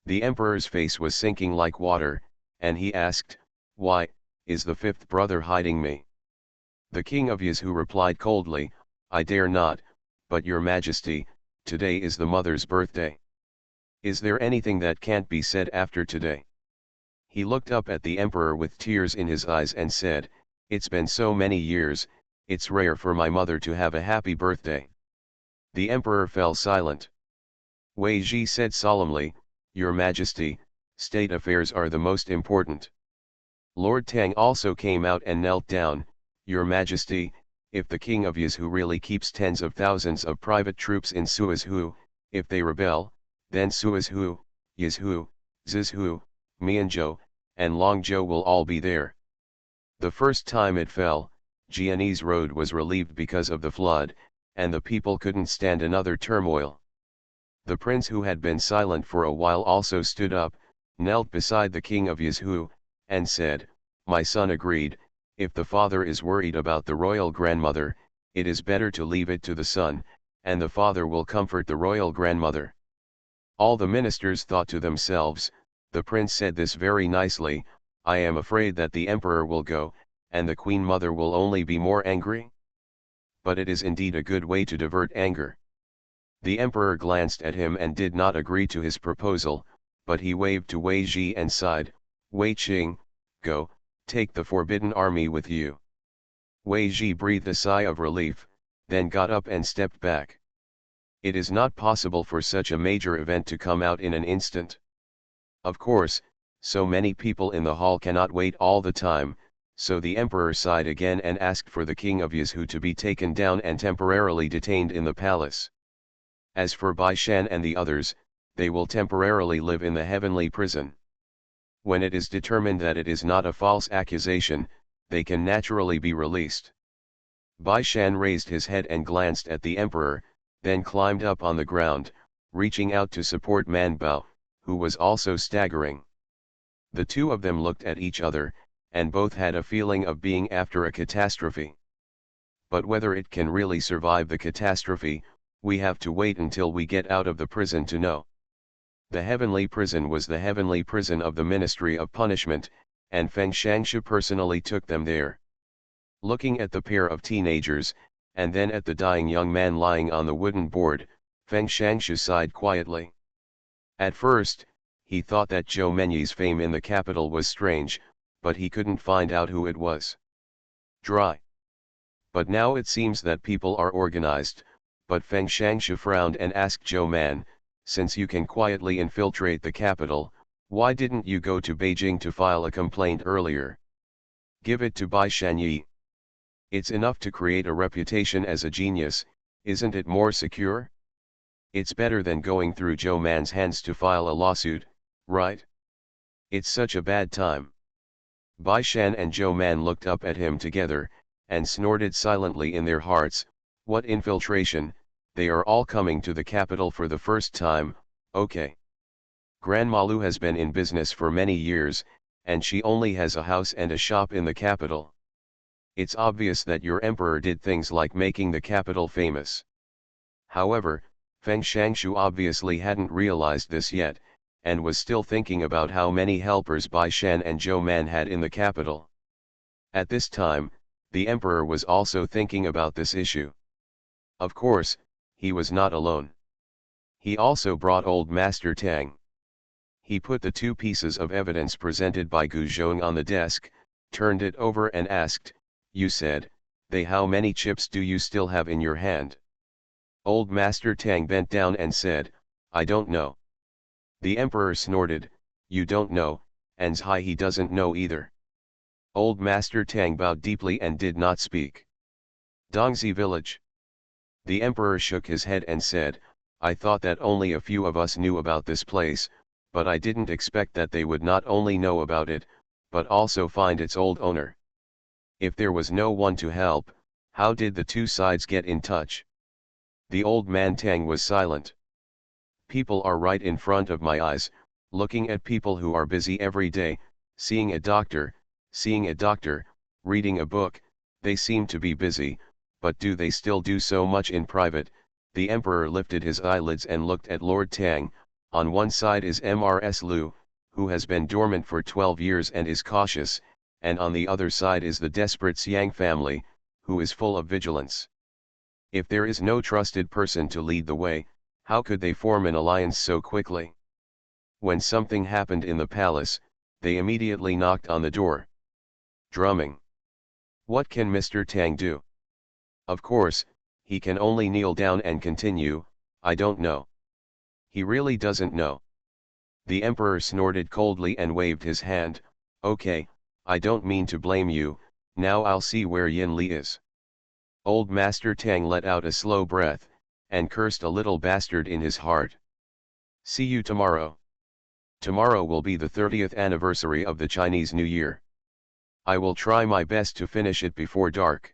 The emperor's face was sinking like water, and he asked, "Why, is the 5th brother hiding me?" The king of Yizhu replied coldly, "I dare not, but your Majesty, Today is the mother's birthday. Is there anything that can't be said after today? He looked up at the emperor with tears in his eyes and said, "It's been so many years, it's rare for my mother to have a happy birthday." The emperor fell silent. Wei Ji said solemnly, "Your Majesty, state affairs are the most important." Lord Tang also came out and knelt down, "Your Majesty, if the king of Yizhu really keeps tens of thousands of private troops in Suizhu, if they rebel, then Suizhu, Yizhu, Zizhu, Mianzhou, and Longzhou will all be there." The first time it fell, Jianese road was relieved because of the flood, and the people couldn't stand another turmoil. The prince who had been silent for a while also stood up, knelt beside the king of Yizhu, and said, "My son agreed, if the father is worried about the royal grandmother, it is better to leave it to the son, and the father will comfort the royal grandmother." All the ministers thought to themselves, "The prince said this very nicely, I am afraid that the emperor will go, and the queen mother will only be more angry." But it is indeed a good way to divert anger. The emperor glanced at him and did not agree to his proposal, but he waved to Wei Ji and sighed, "Wei Qing, go, take the forbidden army with you." Wei Ji breathed a sigh of relief, then got up and stepped back. It is not possible for such a major event to come out in an instant. Of course, so many people in the hall cannot wait all the time, so the emperor sighed again and asked for the king of Yizhu to be taken down and temporarily detained in the palace. As for Bai Shan and the others, they will temporarily live in the heavenly prison. When it is determined that it is not a false accusation, they can naturally be released. Bai Shan raised his head and glanced at the emperor, then climbed up on the ground, reaching out to support Man Bao, who was also staggering. The two of them looked at each other, and both had a feeling of being after a catastrophe. But whether it can really survive the catastrophe, we have to wait until we get out of the prison to know. The heavenly prison was the heavenly prison of the Ministry of Punishment, and Feng Shangshu personally took them there. Looking at the pair of teenagers, and then at the dying young man lying on the wooden board, Feng Shangshu sighed quietly. At first, he thought that Zhou Menyi's fame in the capital was strange, but he couldn't find out who it was. Dry. But now it seems that people are organized, but Feng Shangshu frowned and asked Zhou Man, "Since you can quietly infiltrate the capital, why didn't you go to Beijing to file a complaint earlier? Give it to Bai Shanyi. It's enough to create a reputation as a genius, isn't it more secure? It's better than going through Zhou Man's hands to file a lawsuit, right? It's such a bad time." Bai Shan and Zhou Man looked up at him together, and snorted silently in their hearts, "What infiltration, they are all coming to the capital for the first time, okay. Grandma Lu has been in business for many years, and she only has a house and a shop in the capital. It's obvious that your emperor did things like making the capital famous." However, Feng Shangshu obviously hadn't realized this yet, and was still thinking about how many helpers Bai Shan and Zhou Man had in the capital. At this time, the emperor was also thinking about this issue. Of course, he was not alone. He also brought old Master Tang. He put the two pieces of evidence presented by Gu Zhong on the desk, turned it over and asked, "You said, they how many chips do you still have in your hand?" Old Master Tang bent down and said, "I don't know." The emperor snorted, "You don't know, and Zhai he doesn't know either." Old Master Tang bowed deeply and did not speak. Dongzi village. The emperor shook his head and said, "I thought that only a few of us knew about this place, but I didn't expect that they would not only know about it, but also find its old owner. If there was no one to help, how did the two sides get in touch?" The old man Tang was silent. "People are right in front of my eyes, looking at people who are busy every day, seeing a doctor, reading a book, they seem to be busy, but do they still do so much in private?" The emperor lifted his eyelids and looked at Lord Tang. On one side is Mrs. Lu, who has been dormant for 12 years and is cautious, and on the other side is the desperate Xiang family, who is full of vigilance. If there is no trusted person to lead the way, How could they form an alliance so quickly? When something happened in the palace, they immediately knocked on the door. Drumming. What can Mr. Tang do? Of course, he can only kneel down and continue, I don't know. He really doesn't know. The emperor snorted coldly and waved his hand. Okay, I don't mean to blame you, now I'll see where Yin Li is. Old Master Tang let out a slow breath, and cursed a little bastard in his heart. See you tomorrow. Tomorrow will be the 30th anniversary of the Chinese New Year. I will try my best to finish it before dark.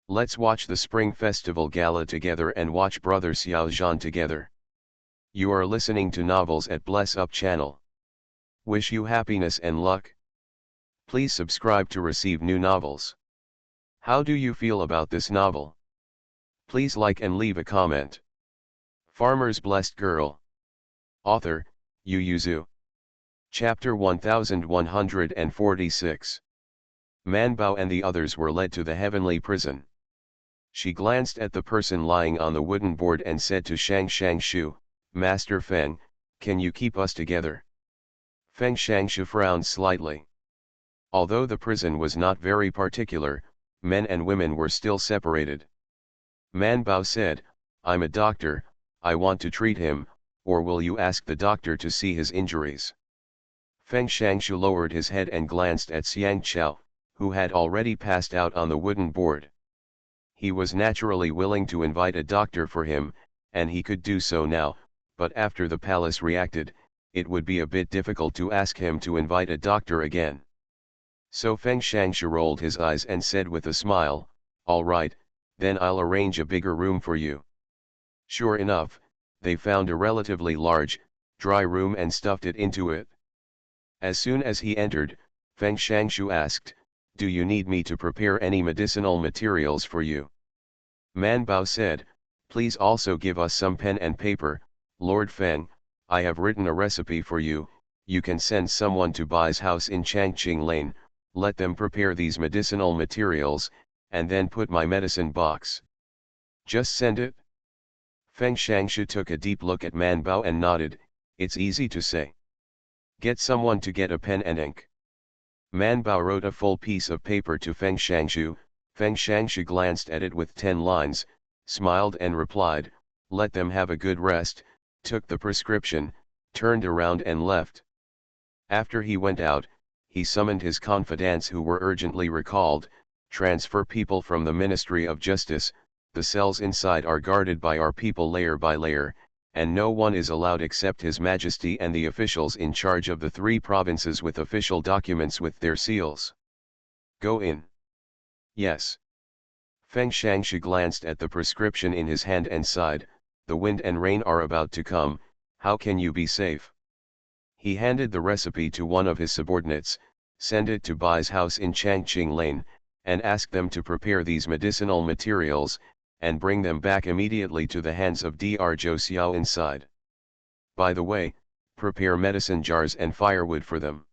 Let's watch the Spring Festival Gala together and watch Brother Xiao Zhan together. You are listening to Novels at Bless Up channel. Wish you happiness and luck. Please subscribe to receive new novels. How do you feel about this novel? Please like and leave a comment. Farmer's Blessed Girl. Author, Yu Yuzu. Chapter 1146. Man Bao and the others were led to the heavenly prison. She glanced at the person lying on the wooden board and said to Shang Shangshu, Master Feng, can you keep us together? Feng Shangshu frowned slightly. Although the prison was not very particular, men and women were still separated. Man Bao said, I'm a doctor, I want to treat him, or will you ask the doctor to see his injuries? Feng Shangshu lowered his head and glanced at Xiang Chao, who had already passed out on the wooden board. He was naturally willing to invite a doctor for him, and he could do so now, but after the palace reacted, it would be a bit difficult to ask him to invite a doctor again. So Feng Shangshu rolled his eyes and said with a smile, all right, then I'll arrange a bigger room for you. Sure enough, they found a relatively large, dry room and stuffed it into it. As soon as he entered, Feng Shangshu asked, do you need me to prepare any medicinal materials for you? Man Bao said, please also give us some pen and paper, Lord Feng, I have written a recipe for you, you can send someone to Bai's house in Changqing Lane, let them prepare these medicinal materials, and then put my medicine box. Just send it? Feng Shangshu took a deep look at Man Bao and nodded, it's easy to say. Get someone to get a pen and ink. Man Bao wrote a full piece of paper to Feng Shangshu. Feng Shangshu glanced at it with 10 lines, smiled and replied, let them have a good rest, took the prescription, turned around and left. After he went out, he summoned his confidants who were urgently recalled, transfer people from the Ministry of Justice, the cells inside are guarded by our people layer by layer, and no one is allowed except His Majesty and the officials in charge of the 3 provinces with official documents with their seals. Go in. Yes. Feng Shangshu glanced at the prescription in his hand and sighed, the wind and rain are about to come, how can you be safe? He handed the recipe to one of his subordinates, send it to Bai's house in Changqing Lane, and ask them to prepare these medicinal materials, and bring them back immediately to the hands of Dr. Zhou Xiao inside. By the way, prepare medicine jars and firewood for them.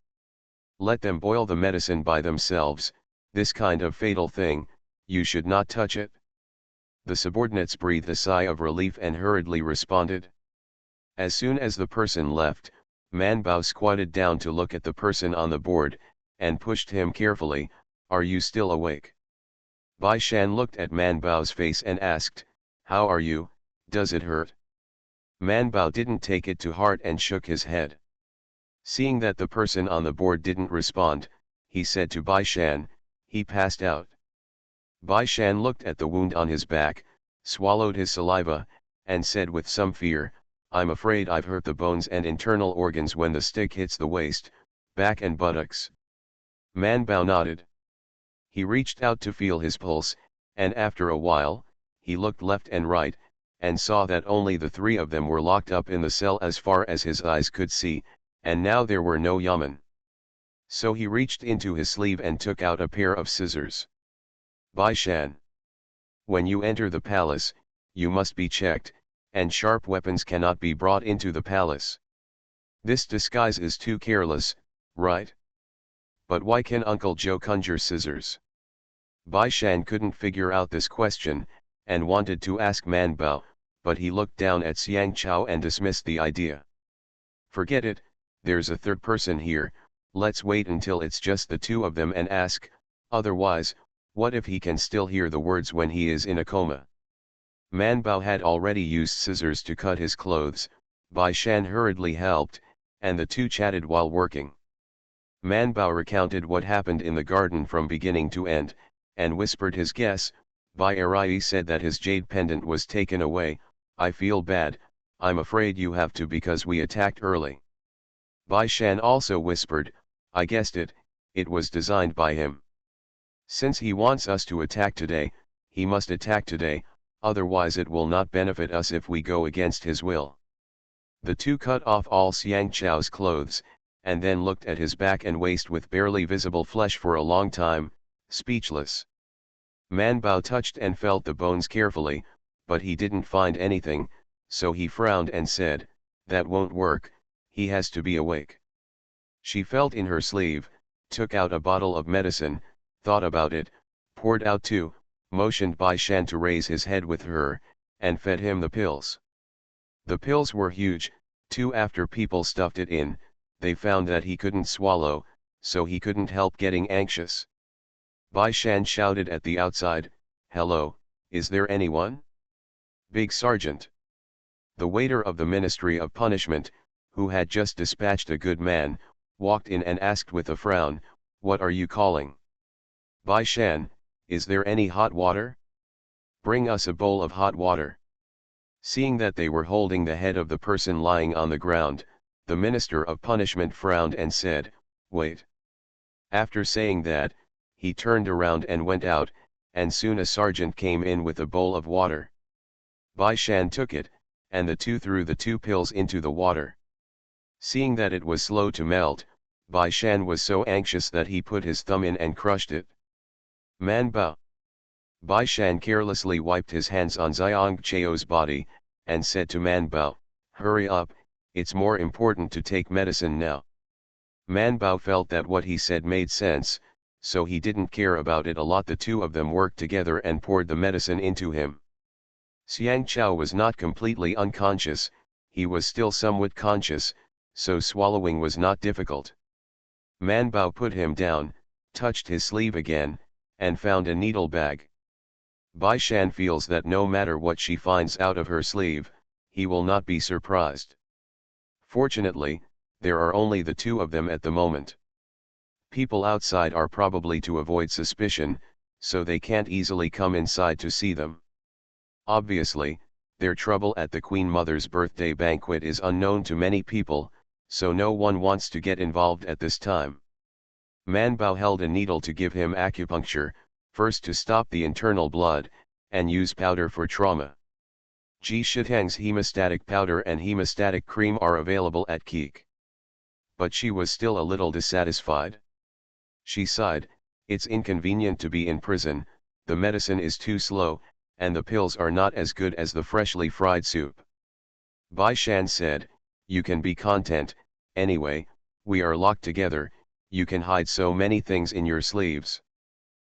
Let them boil the medicine by themselves, this kind of fatal thing, you should not touch it. The subordinates breathed a sigh of relief and hurriedly responded. As soon as the person left, Man Bao squatted down to look at the person on the board, and pushed him carefully, are you still awake? Bai Shan looked at Man Bao's face and asked, how are you, does it hurt? Man Bao didn't take it to heart and shook his head. Seeing that the person on the board didn't respond, he said to Bai Shan, he passed out. Bai Shan looked at the wound on his back, swallowed his saliva, and said with some fear, I'm afraid I've hurt the bones and internal organs when the stick hits the waist, back and buttocks. Man Bao nodded. He reached out to feel his pulse, and after a while, he looked left and right, and saw that only the 3 of them were locked up in the cell as far as his eyes could see, and now there were no yamen. So he reached into his sleeve and took out a pair of scissors. Bai Shan. When you enter the palace, you must be checked, and sharp weapons cannot be brought into the palace. This disguise is too careless, right? But why can Uncle Joe conjure scissors? Bai Shan couldn't figure out this question, and wanted to ask Man Bao, but he looked down at Xiang Chao and dismissed the idea. Forget it, there's a third person here, let's wait until it's just the two of them and ask, otherwise, what if he can still hear the words when he is in a coma? Man Bao had already used scissors to cut his clothes, Bai Shan hurriedly helped, and the two chatted while working. Man Bao recounted what happened in the garden from beginning to end, and whispered his guess. Bai Arai said that his jade pendant was taken away. I feel bad, I'm afraid you have to because we attacked early. Bai Shan also whispered, I guessed it, it was designed by him. Since he wants us to attack today, he must attack today, otherwise it will not benefit us if we go against his will. The two cut off all Xiang Chao's clothes, and then looked at his back and waist with barely visible flesh for a long time, speechless. Man Bao touched and felt the bones carefully, but he didn't find anything, so he frowned and said, that won't work, he has to be awake. She felt in her sleeve, took out a bottle of medicine, thought about it, poured out two, motioned Bai Shan to raise his head with her, and fed him the pills. The pills were huge, too. After people stuffed it in, they found that he couldn't swallow, so he couldn't help getting anxious. Bai Shan shouted at the outside, hello, is there anyone? Big Sergeant. The waiter of the Ministry of Punishment, who had just dispatched a good man, walked in and asked with a frown, what are you calling? Bai Shan, is there any hot water? Bring us a bowl of hot water. Seeing that they were holding the head of the person lying on the ground, the Minister of Punishment frowned and said, wait. After saying that, he turned around and went out, and soon a sergeant came in with a bowl of water. Bai Shan took it, and the two threw the two pills into the water. Seeing that it was slow to melt, Bai Shan was so anxious that he put his thumb in and crushed it. Man Bao. Bai Shan carelessly wiped his hands on Xiang Chao's body, and said to Man Bao, hurry up, it's more important to take medicine now. Man Bao felt that what he said made sense, so he didn't care about it a lot. The two of them worked together and poured the medicine into him. Xiang Chao was not completely unconscious, he was still somewhat conscious, so swallowing was not difficult. Man Bao put him down, touched his sleeve again, and found a needle bag. Bai Shan feels that no matter what she finds out of her sleeve, he will not be surprised. Fortunately, there are only the two of them at the moment. People outside are probably to avoid suspicion, so they can't easily come inside to see them. Obviously, their trouble at the Queen Mother's birthday banquet is unknown to many people, so no one wants to get involved at this time. Man Bao held a needle to give him acupuncture, first to stop the internal blood, and use powder for trauma. Ji Shitang's hemostatic powder and hemostatic cream are available at Keek. But she was still a little dissatisfied. She sighed, it's inconvenient to be in prison, the medicine is too slow, and the pills are not as good as the freshly fried soup. Bai Shan said, you can be content, anyway, we are locked together, you can hide so many things in your sleeves.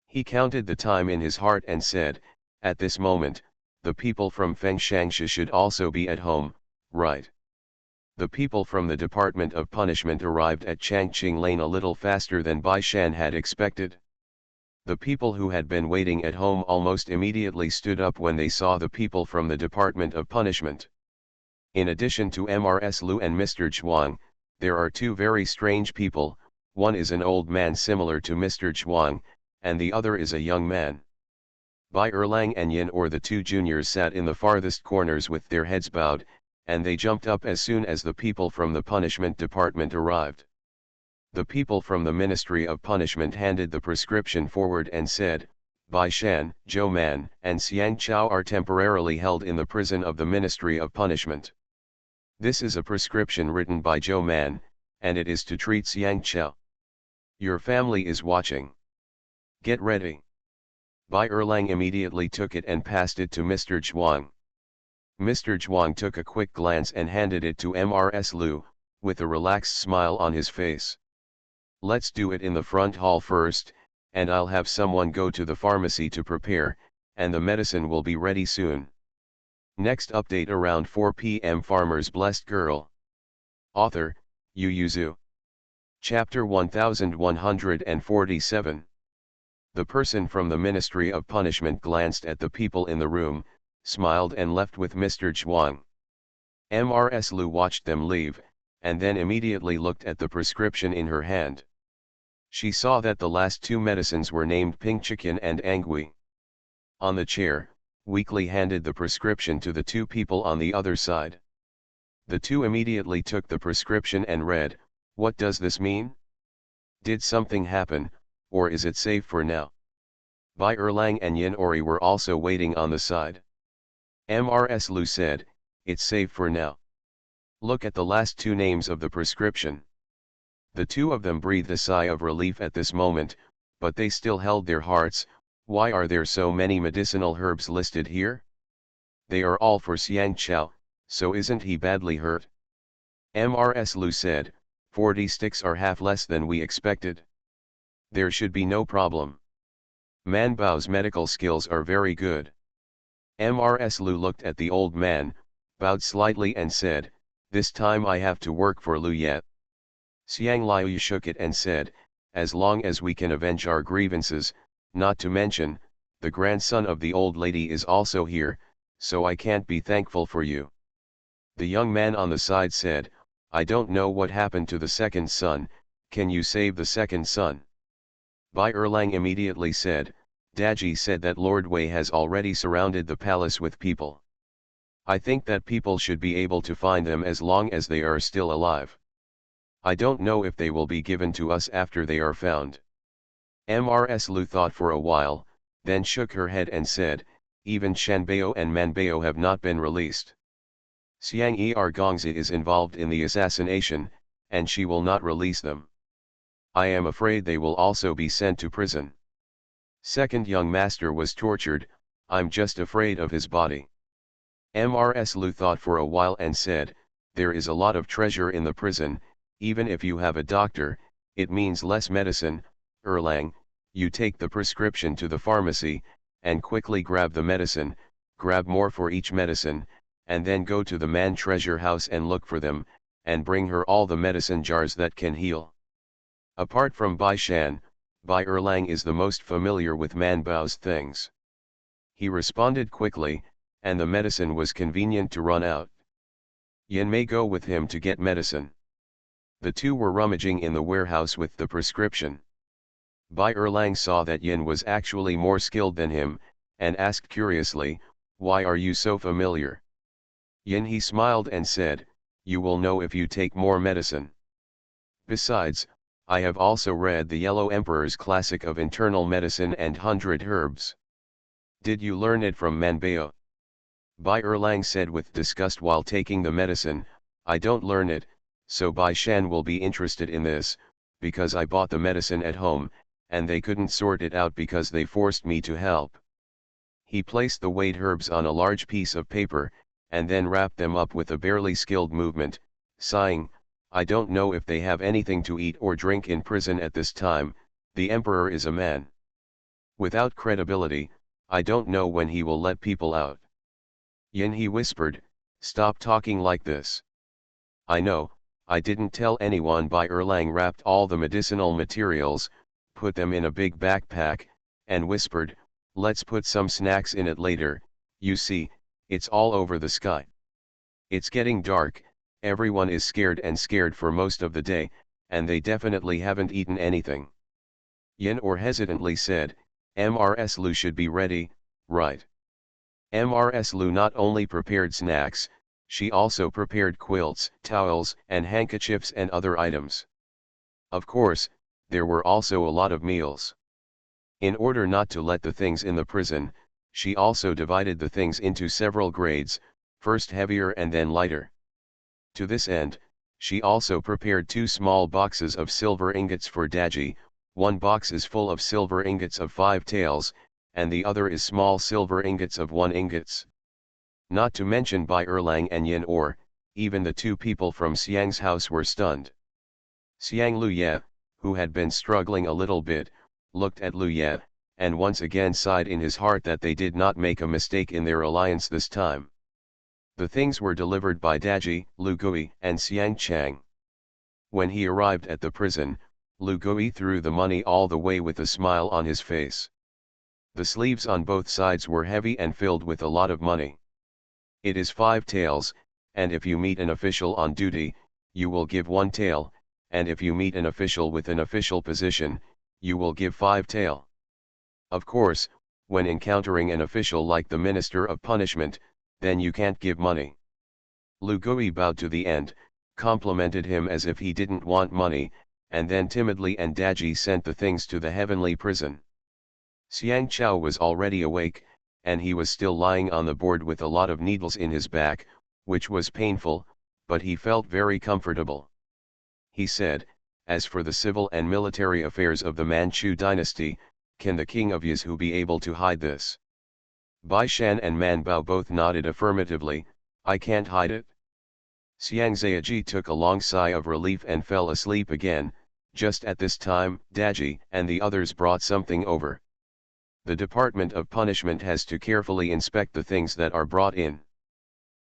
He counted the time in his heart and said, at this moment, the people from Fengshangsha should also be at home, right? The people from the Department of Punishment arrived at Changqing Lane a little faster than Bai Shan had expected. The people who had been waiting at home almost immediately stood up when they saw the people from the Department of Punishment. In addition to Mrs. Liu and Mr. Zhuang, there are two very strange people, one is an old man similar to Mr. Zhuang, and the other is a young man. Bai Erlang and Yin or the two juniors sat in the farthest corners with their heads bowed, and they jumped up as soon as the people from the punishment department arrived. The people from the Ministry of Punishment handed the prescription forward and said, Bai Shan, Zhou Man, and Xiang Chao are temporarily held in the prison of the Ministry of Punishment. This is a prescription written by Zhou Man, and it is to treat Xiang Chao. Your family is watching. Get ready. Bai Erlang immediately took it and passed it to Mr. Zhuang. Mr. Zhuang took a quick glance and handed it to Mrs. Liu, with a relaxed smile on his face. Let's do it in the front hall first, and I'll have someone go to the pharmacy to prepare, and the medicine will be ready soon. Next update around 4 p.m. Farmer's Blessed Girl. Author, Yu Yuzu. Chapter 1147. The person from the Ministry of Punishment glanced at the people in the room, smiled and left with Mr. Zhuang. Mrs. Lu watched them leave, and then immediately looked at the prescription in her hand. She saw that the last two medicines were named Ping Chicken and Angui. On the chair, weakly handed the prescription to the two people on the other side. The two immediately took the prescription and read, "What does this mean? Did something happen, or is it safe for now?" Bai Erlang and Yin Ori were also waiting on the side. Mrs. Lu said, "It's safe for now. Look at the last two names of the prescription." The two of them breathed a sigh of relief at this moment, but they still held their hearts. Why are there so many medicinal herbs listed here? They are all for Xiang Chao, so isn't he badly hurt? Mrs. Lu said, 40 sticks are half less than we expected. There should be no problem. Man Bao's medical skills are very good. Mrs. Lu looked at the old man, bowed slightly and said, "This time I have to work for Lu Yet." Xiang Liu shook it and said, "As long as we can avenge our grievances, not to mention, the grandson of the old lady is also here, so I can't be thankful for you." The young man on the side said, "I don't know what happened to the second son, can you save the second son?" Bai Erlang immediately said, "Daji said that Lord Wei has already surrounded the palace with people. I think that people should be able to find them as long as they are still alive. I don't know if they will be given to us after they are found." Mrs. Lu thought for a while, then shook her head and said, "Even Shanbao and Manbao have not been released. Xiang Gongzi is involved in the assassination, and she will not release them. I am afraid they will also be sent to prison. Second young master was tortured, I'm just afraid of his body." Mrs. Lu thought for a while and said, "There is a lot of treasure in the prison, even if you have a doctor, it means less medicine. Erlang, you take the prescription to the pharmacy, and quickly grab the medicine, grab more for each medicine, and then go to the man treasure house and look for them, and bring her all the medicine jars that can heal." Apart from Bai Shan, Bai Erlang is the most familiar with Man Bao's things. He responded quickly, and the medicine was convenient to run out. Yin may go with him to get medicine. The two were rummaging in the warehouse with the prescription. Bai Erlang saw that Yin was actually more skilled than him, and asked curiously, "Why are you so familiar?" Yin he smiled and said, "You will know if you take more medicine. Besides, I have also read the Yellow Emperor's Classic of Internal Medicine and 100 Herbs. Did you learn it from Manbao?" Bai Erlang said with disgust while taking the medicine, "I don't learn it, so Bai Shan will be interested in this, because I bought the medicine at home, and they couldn't sort it out because they forced me to help." He placed the weighed herbs on a large piece of paper, and then wrapped them up with a barely skilled movement, sighing, "I don't know if they have anything to eat or drink in prison at this time, the emperor is a man without credibility, I don't know when he will let people out." Yin he whispered, "Stop talking like this. I know, I didn't tell anyone." Bai Erlang wrapped all the medicinal materials, put them in a big backpack, and whispered, "Let's put some snacks in it later, you see, it's all over the sky. It's getting dark, everyone is scared for most of the day, and they definitely haven't eaten anything." Yin or hesitantly said, "Mrs. Lu should be ready, right?" Mrs. Lu not only prepared snacks, she also prepared quilts, towels, and handkerchiefs and other items. Of course, there were also a lot of meals. In order not to let the things in the prison, she also divided the things into several grades, first heavier and then lighter. To this end, she also prepared 2 small boxes of silver ingots for Daji, one box is full of silver ingots of 5 taels, and the other is small silver ingots of 1 ingots. Not to mention Bai Erlang and Yin Or, even the 2 people from Xiang's house were stunned. Xiang Luye, who had been struggling a little bit, looked at Luye, and once again sighed in his heart that they did not make a mistake in their alliance this time. The things were delivered by Daji, Lu Gui, and Xiang Chang. When he arrived at the prison, Lu Gui threw the money all the way with a smile on his face. The sleeves on both sides were heavy and filled with a lot of money. It is 5 taels, and if you meet an official on duty, you will give 1 tael, and if you meet an official with an official position, you will give 5 tael. Of course, when encountering an official like the Minister of Punishment, then you can't give money. Lu Gui bowed to the end, complimented him as if he didn't want money, and then timidly and Daji sent the things to the heavenly prison. Xiang Chao was already awake, and he was still lying on the board with a lot of needles in his back, which was painful, but he felt very comfortable. He said, "As for the civil and military affairs of the Manchu dynasty, can the king of Yizhu be able to hide this?" Bai Shan and Man Bao both nodded affirmatively. "I can't hide it." Xiang Ziaji took a long sigh of relief and fell asleep again. Just at this time, Daji and the others brought something over. The Department of Punishment has to carefully inspect the things that are brought in.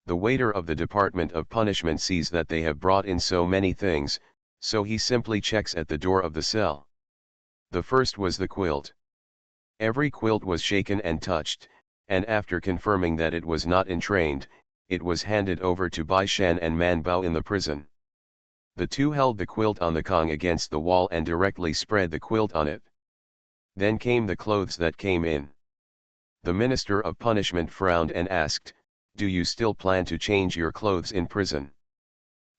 The waiter of the Department of Punishment sees that they have brought in so many things, so he simply checks at the door of the cell. The first was the quilt. Every quilt was shaken and touched, and after confirming that it was not entrained, it was handed over to Bai Shan and Man Bao in the prison. The two held the quilt on the Kong against the wall and directly spread the quilt on it. Then came the clothes that came in. The Minister of Punishment frowned and asked, "Do you still plan to change your clothes in prison?"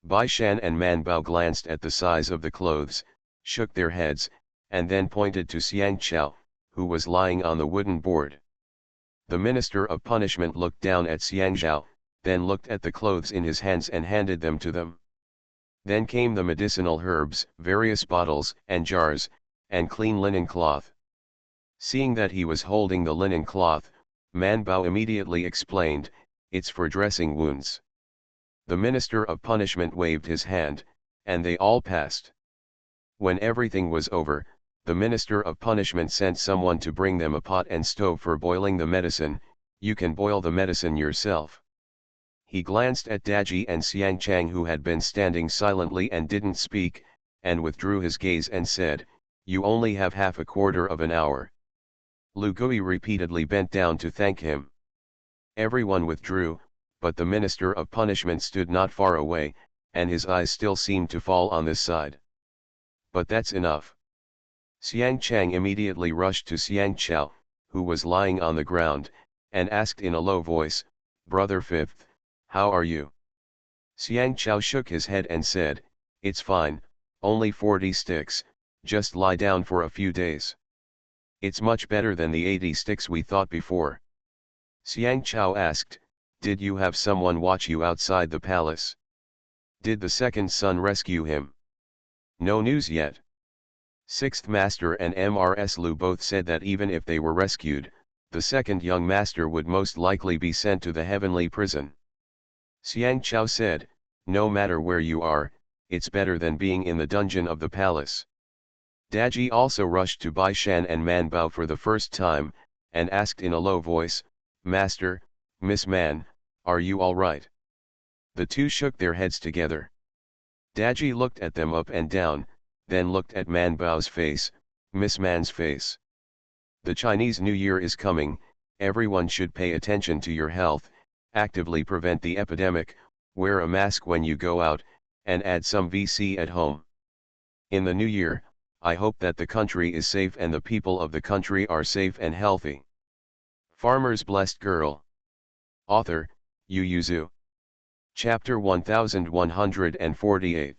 Bai Shan and Man Bao glanced at the size of the clothes, shook their heads, and then pointed to Xiang Chao, who was lying on the wooden board. The Minister of Punishment looked down at Xiang Zhao, then looked at the clothes in his hands and handed them to them. Then came the medicinal herbs, various bottles and jars, and clean linen cloth. Seeing that he was holding the linen cloth, Man Bao immediately explained, "It's for dressing wounds." The Minister of Punishment waved his hand, and they all passed. When everything was over, the Minister of Punishment sent someone to bring them a pot and stove for boiling the medicine. "You can boil the medicine yourself." He glanced at Daji and Xiang Chang, who had been standing silently and didn't speak, and withdrew his gaze and said, "You only have half a quarter of an hour." Lu Gui repeatedly bent down to thank him. Everyone withdrew, but the Minister of Punishment stood not far away, and his eyes still seemed to fall on this side. "But that's enough." Xiang Chang immediately rushed to Xiang Chao, who was lying on the ground, and asked in a low voice, "Brother Fifth, how are you?" Xiang Chao shook his head and said, "It's fine, only 40 sticks, just lie down for a few days." "It's much better than the 80 sticks we thought before." Xiang Chao asked, "Did you have someone watch you outside the palace? Did the second son rescue him?" "No news yet." Sixth Master and Mrs. Lu both said that even if they were rescued, the second young master would most likely be sent to the heavenly prison. Xiang Chao said, "No matter where you are, it's better than being in the dungeon of the palace." Daji also rushed to Bai Shan and Man Bao for the first time, and asked in a low voice, "Master, Miss Man, are you all right?" The two shook their heads together. Daji looked at them up and down, then looked at Man Bao's face, Miss Man's face. "The Chinese New Year is coming, everyone should pay attention to your health, actively prevent the epidemic, wear a mask when you go out, and add some VC at home. In the new year, I hope that the country is safe and the people of the country are safe and healthy." Farmer's Blessed Girl. Author, Yu Yuzu. Chapter 1148.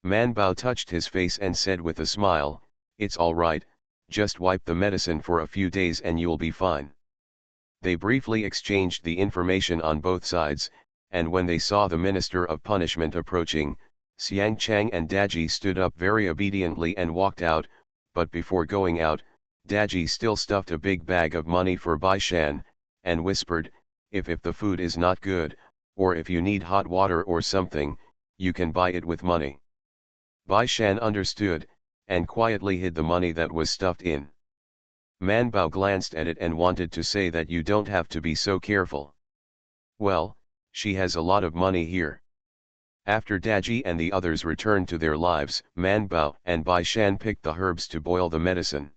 Man Bao touched his face and said with a smile, "It's all right, just wipe the medicine for a few days and you'll be fine." They briefly exchanged the information on both sides, and when they saw the Minister of Punishment approaching, Xiang Chang and Daji stood up very obediently and walked out, but before going out, Daji still stuffed a big bag of money for Bai Shan, and whispered, if the food is not good, or if you need hot water or something, you can buy it with money." Bai Shan understood, and quietly hid the money that was stuffed in. Man Bao glanced at it and wanted to say that you don't have to be so careful. "Well, She has a lot of money here. After Daji and the others returned to their lives, Man Bao and Bai Shan picked the herbs to boil the medicine.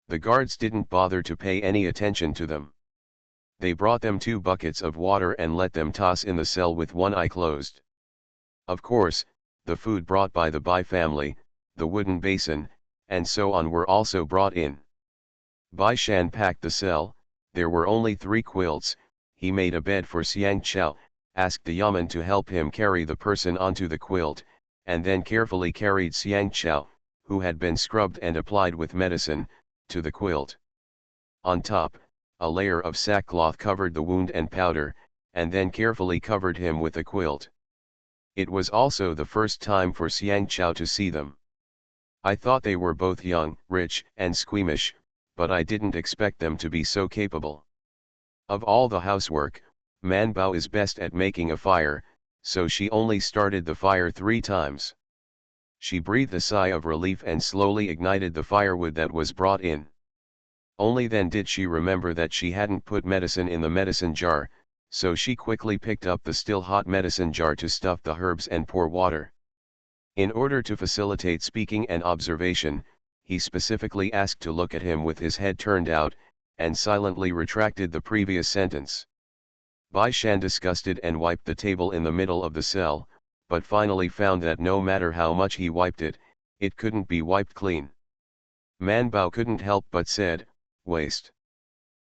The guards didn't bother to pay any attention to them. They brought them 2 buckets of water and let them toss in the cell with one eye closed. Of course, the food brought by the Bai family, the wooden basin, and so on were also brought in. Bai Shan packed the cell. There were only 3 quilts. He made a bed for Xiang Chao, asked the yeoman to help him carry the person onto the quilt, and then carefully carried Xiang Chao, who had been scrubbed and applied with medicine, to the quilt. On top, a layer of sackcloth covered the wound and powder, and then carefully covered him with a quilt. It was also the first time for Xiang Chao to see them. I thought they were both young, rich, and squeamish, but I didn't expect them to be so capable. Of all the housework, Man Bao is best at making a fire, so she only started the fire 3 times. She breathed a sigh of relief and slowly ignited the firewood that was brought in. Only then did she remember that she hadn't put medicine in the medicine jar, so she quickly picked up the still hot medicine jar to stuff the herbs and pour water. In order to facilitate speaking and observation, he specifically asked to look at him with his head turned out, and silently retracted the previous sentence. Bai Shan disgusted and wiped the table in the middle of the cell, but finally found that no matter how much he wiped it, it couldn't be wiped clean. Man Bao couldn't help but said, "Waste."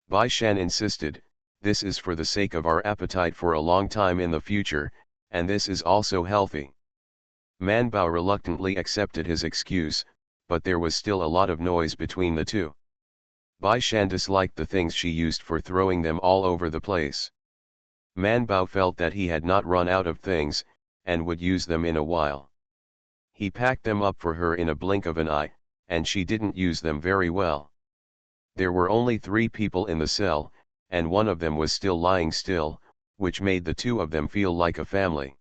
Bai Shan insisted, "This is for the sake of our appetite for a long time in the future, and this is also healthy." Man Bao reluctantly accepted his excuse, but there was still a lot of noise between the two. Bai Shan disliked the things she used for throwing them all over the place. Man Bao felt that he had not run out of things, and would use them in a while. He packed them up for her in a blink of an eye, and she didn't use them very well. There were only 3 people in the cell, and one of them was still lying still, which made the 2 of them feel like a family.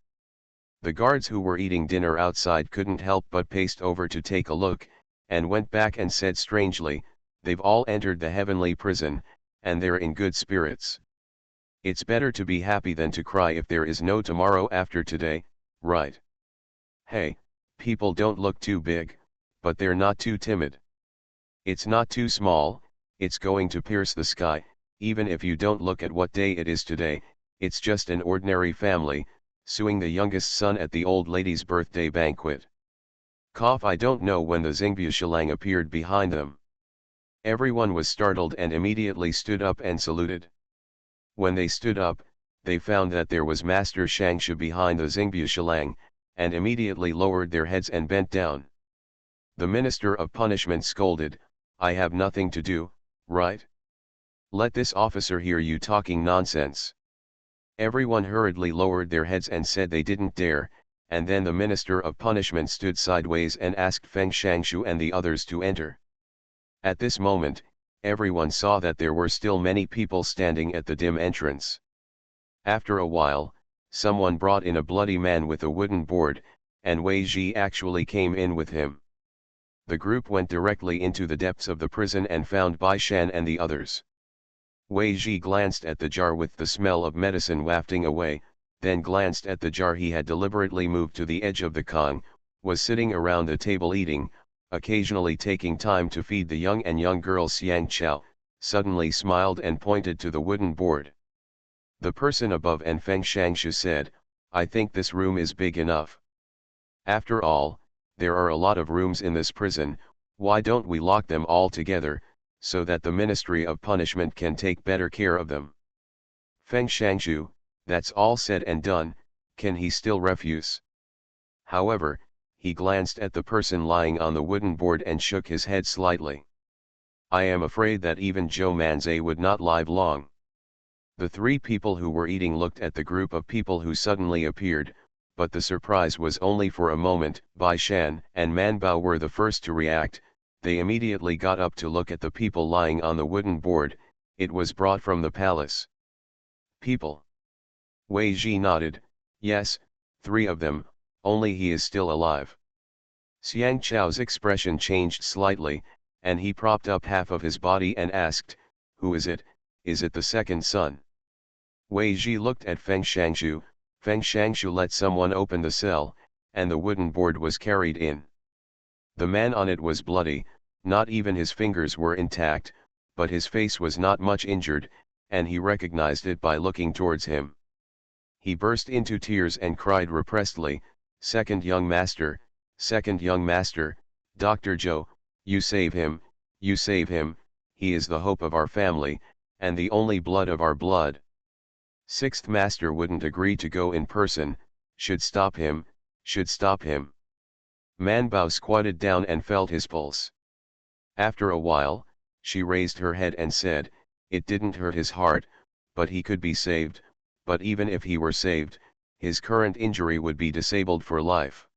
The guards who were eating dinner outside couldn't help but paced over to take a look, and went back and said strangely, "They've all entered the heavenly prison, and they're in good spirits. It's better to be happy than to cry if there is no tomorrow after today, right? Hey, people don't look too big, but they're not too timid. It's not too small, it's going to pierce the sky, even if you don't look at what day it is today, it's just an ordinary family, suing the youngest son at the old lady's birthday banquet." I don't know when the Xingbu Shilang appeared behind them. Everyone was startled and immediately stood up and saluted. When they stood up, they found that there was Master Shangshu behind the Xingbu Shilang, and immediately lowered their heads and bent down. The Minister of Punishment scolded, "I have nothing to do, right? Let this officer hear you talking nonsense." Everyone hurriedly lowered their heads and said they didn't dare, and then the Minister of Punishment stood sideways and asked Feng Shangshu and the others to enter. At this moment, everyone saw that there were still many people standing at the dim entrance. After a while, someone brought in a bloody man with a wooden board, and Wei Ji actually came in with him. The group went directly into the depths of the prison and found Bai Shan and the others. Wei Ji glanced at the jar with the smell of medicine wafting away, then glanced at the jar he had deliberately moved to the edge of the Kong, was sitting around the table eating, occasionally taking time to feed the young girl Xiang Chao, suddenly smiled and pointed to the wooden board. The person above and Feng Shangshu said, "I think this room is big enough. After all, there are a lot of rooms in this prison, why don't we lock them all together, so that the Ministry of Punishment can take better care of them?" Feng Shangshu, "That's all said and done, can he still refuse?" However, he glanced at the person lying on the wooden board and shook his head slightly. "I am afraid that even Zhou Manzai would not live long." The 3 people who were eating looked at the group of people who suddenly appeared, but the surprise was only for a moment. Bai Shan and Man Bao were the first to react. They immediately got up to look at the people lying on the wooden board. It was brought from the palace. "People?" Wei Ji nodded, "Yes, 3 of them, only he is still alive." Xiang Chao's expression changed slightly, and he propped up half of his body and asked, "Who is it? Is it the second son?" Wei Ji looked at Feng Shangshu. Feng Shangshu let someone open the cell, and the wooden board was carried in. The man on it was bloody, not even his fingers were intact, but his face was not much injured, and he recognized it by looking towards him. He burst into tears and cried repressedly, "Second young master, Dr. Zhou, you save him, he is the hope of our family, and the only blood of our blood." Sixth master wouldn't agree to go in person, should stop him. Man Bao squatted down and felt his pulse. After a while, she raised her head and said, "It didn't hurt his heart, but he could be saved, but even if he were saved, his current injury would be disabled for life."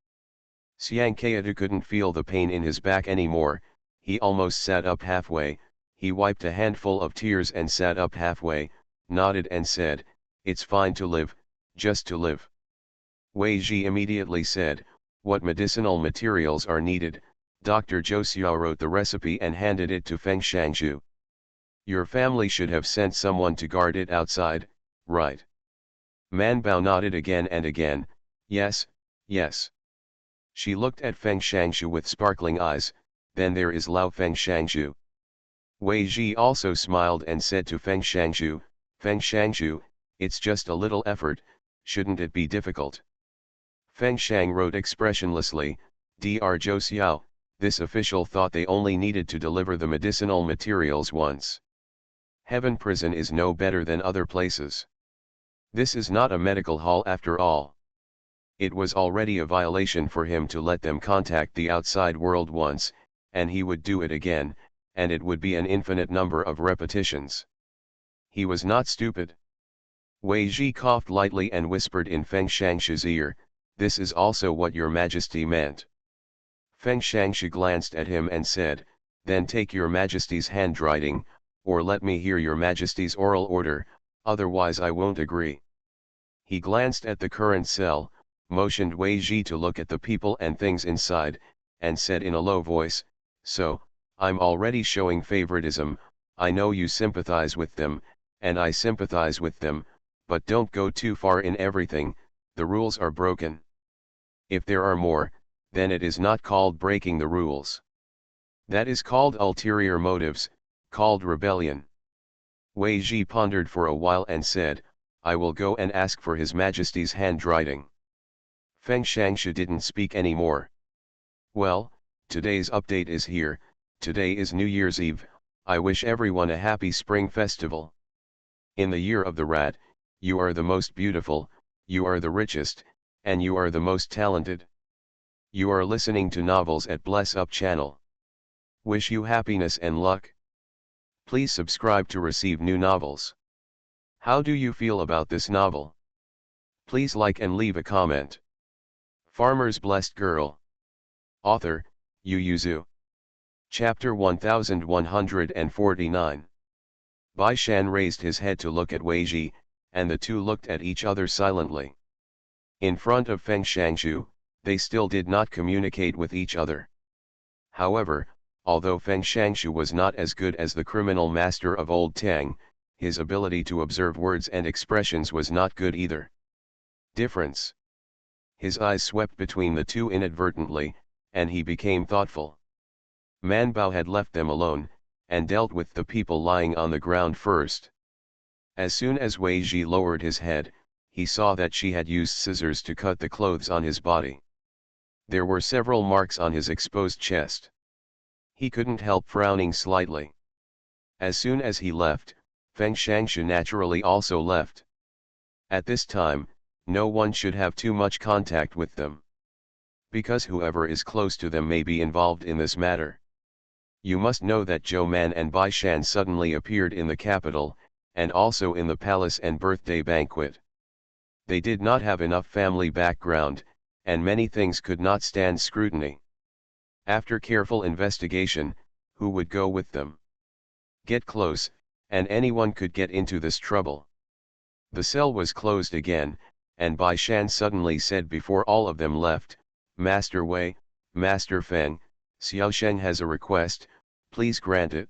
Xiang Kaitu couldn't feel the pain in his back anymore, he almost sat up halfway, he wiped a handful of tears and sat up halfway, nodded and said, "It's fine to live, just to live." Wei Ji immediately said, "What medicinal materials are needed?" Dr. Zhou Xiao wrote the recipe and handed it to Feng Shangshu. "Your family should have sent someone to guard it outside, right?" Man Bao nodded again and again, "Yes, yes." She looked at Feng Shangshu with sparkling eyes, "Then there is Lao Feng Shangshu." Wei Ji also smiled and said to Feng Shangshu, "Feng Shangshu, it's just a little effort, shouldn't it be difficult?" Feng Shang wrote expressionlessly, "Dr. Zhou Xiao, this official thought they only needed to deliver the medicinal materials once. Heaven prison is no better than other places. This is not a medical hall after all." It was already a violation for him to let them contact the outside world once, and he would do it again, and it would be an infinite number of repetitions. He was not stupid. Wei Ji coughed lightly and whispered in Feng Shangshu's ear, "This is also what your majesty meant." Feng Shangshu glanced at him and said, "Then take your majesty's handwriting, or let me hear your majesty's oral order, otherwise I won't agree." He glanced at the current cell, motioned Wei Ji to look at the people and things inside, and said in a low voice, "So, I'm already showing favoritism, I know you sympathize with them, and I sympathize with them, but don't go too far in everything, the rules are broken. If there are more, then it is not called breaking the rules. That is called ulterior motives, called rebellion." Wei Ji pondered for a while and said, "I will go and ask for His Majesty's handwriting." Feng Shangshu didn't speak anymore. "Well, today's update is here, today is New Year's Eve, I wish everyone a happy spring festival. In the year of the rat, you are the most beautiful, you are the richest, and you are the most talented. You are listening to novels at Bless Up channel. Wish you happiness and luck. Please subscribe to receive new novels. How do you feel about this novel? Please like and leave a comment. Farmer's Blessed Girl. Author, Yu Yuzu. Chapter 1149. Bai Shan raised his head to look at Wei Ji, and the two looked at each other silently. In front of Feng Shangshu, they still did not communicate with each other. However, although Feng Shangshu was not as good as the criminal master of Old Tang, his ability to observe words and expressions was not good either. Difference. His eyes swept between the two inadvertently, and he became thoughtful. Man Bao had left them alone, and dealt with the people lying on the ground first. As soon as Wei Ji lowered his head, he saw that she had used scissors to cut the clothes on his body. There were several marks on his exposed chest. He couldn't help frowning slightly. As soon as he left, Feng Shangshu naturally also left. At this time, no one should have too much contact with them. Because whoever is close to them may be involved in this matter. You must know that Zhou Man and Bai Shan suddenly appeared in the capital, and also in the palace and birthday banquet. They did not have enough family background, and many things could not stand scrutiny. After careful investigation, who would go with them? Get close, and anyone could get into this trouble. The cell was closed again, and Bai Shan suddenly said before all of them left, "Master Wei, Master Feng, Xiao Sheng has a request, please grant it."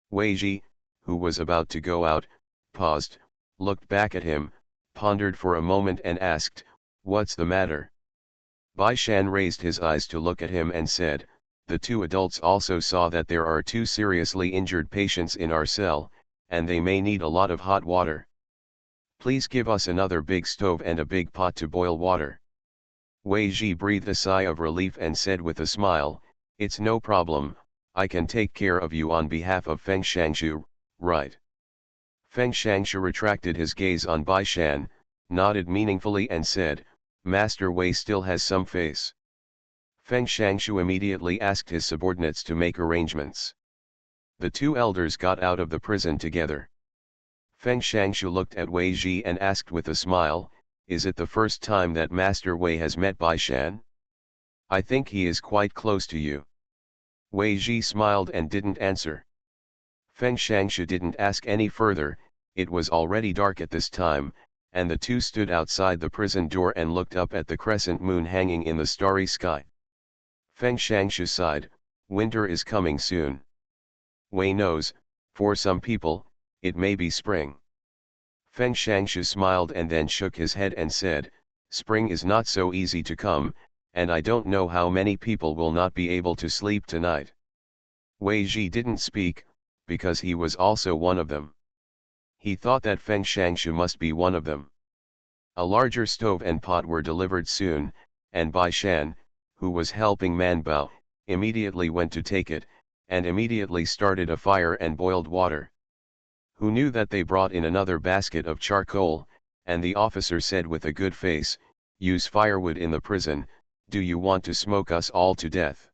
Wei Ji, who was about to go out, paused, looked back at him, pondered for a moment and asked, "What's the matter?" Bai Shan raised his eyes to look at him and said, "The two adults also saw that there are two seriously injured patients in our cell, and they may need a lot of hot water. Please give us another big stove and a big pot to boil water." Wei Ji breathed a sigh of relief and said with a smile, "It's no problem, I can take care of you on behalf of Feng Shangshu, right?" Feng Shangshu retracted his gaze on Bai Shan, nodded meaningfully and said, "Master Wei still has some face." Feng Shangshu immediately asked his subordinates to make arrangements. The two elders got out of the prison together. Feng Shangshu looked at Wei Ji and asked with a smile, "Is it the first time that Master Wei has met Bai Shan? I think he is quite close to you." Wei Ji smiled and didn't answer. Feng Shangshu didn't ask any further. It was already dark at this time, and the two stood outside the prison door and looked up at the crescent moon hanging in the starry sky. Feng Shangshu sighed, "Winter is coming soon. Wei knows, for some people, it may be spring." Feng Shangshu smiled and then shook his head and said, "Spring is not so easy to come, and I don't know how many people will not be able to sleep tonight." Wei Ji didn't speak, because he was also one of them. He thought that Feng Shangshu must be one of them. A larger stove and pot were delivered soon, and Bai Shan, who was helping Man Bao, immediately went to take it, and immediately started a fire and boiled water. Who knew that they brought in another basket of charcoal, and the officer said with a good face, "Use firewood in the prison, do you want to smoke us all to death?"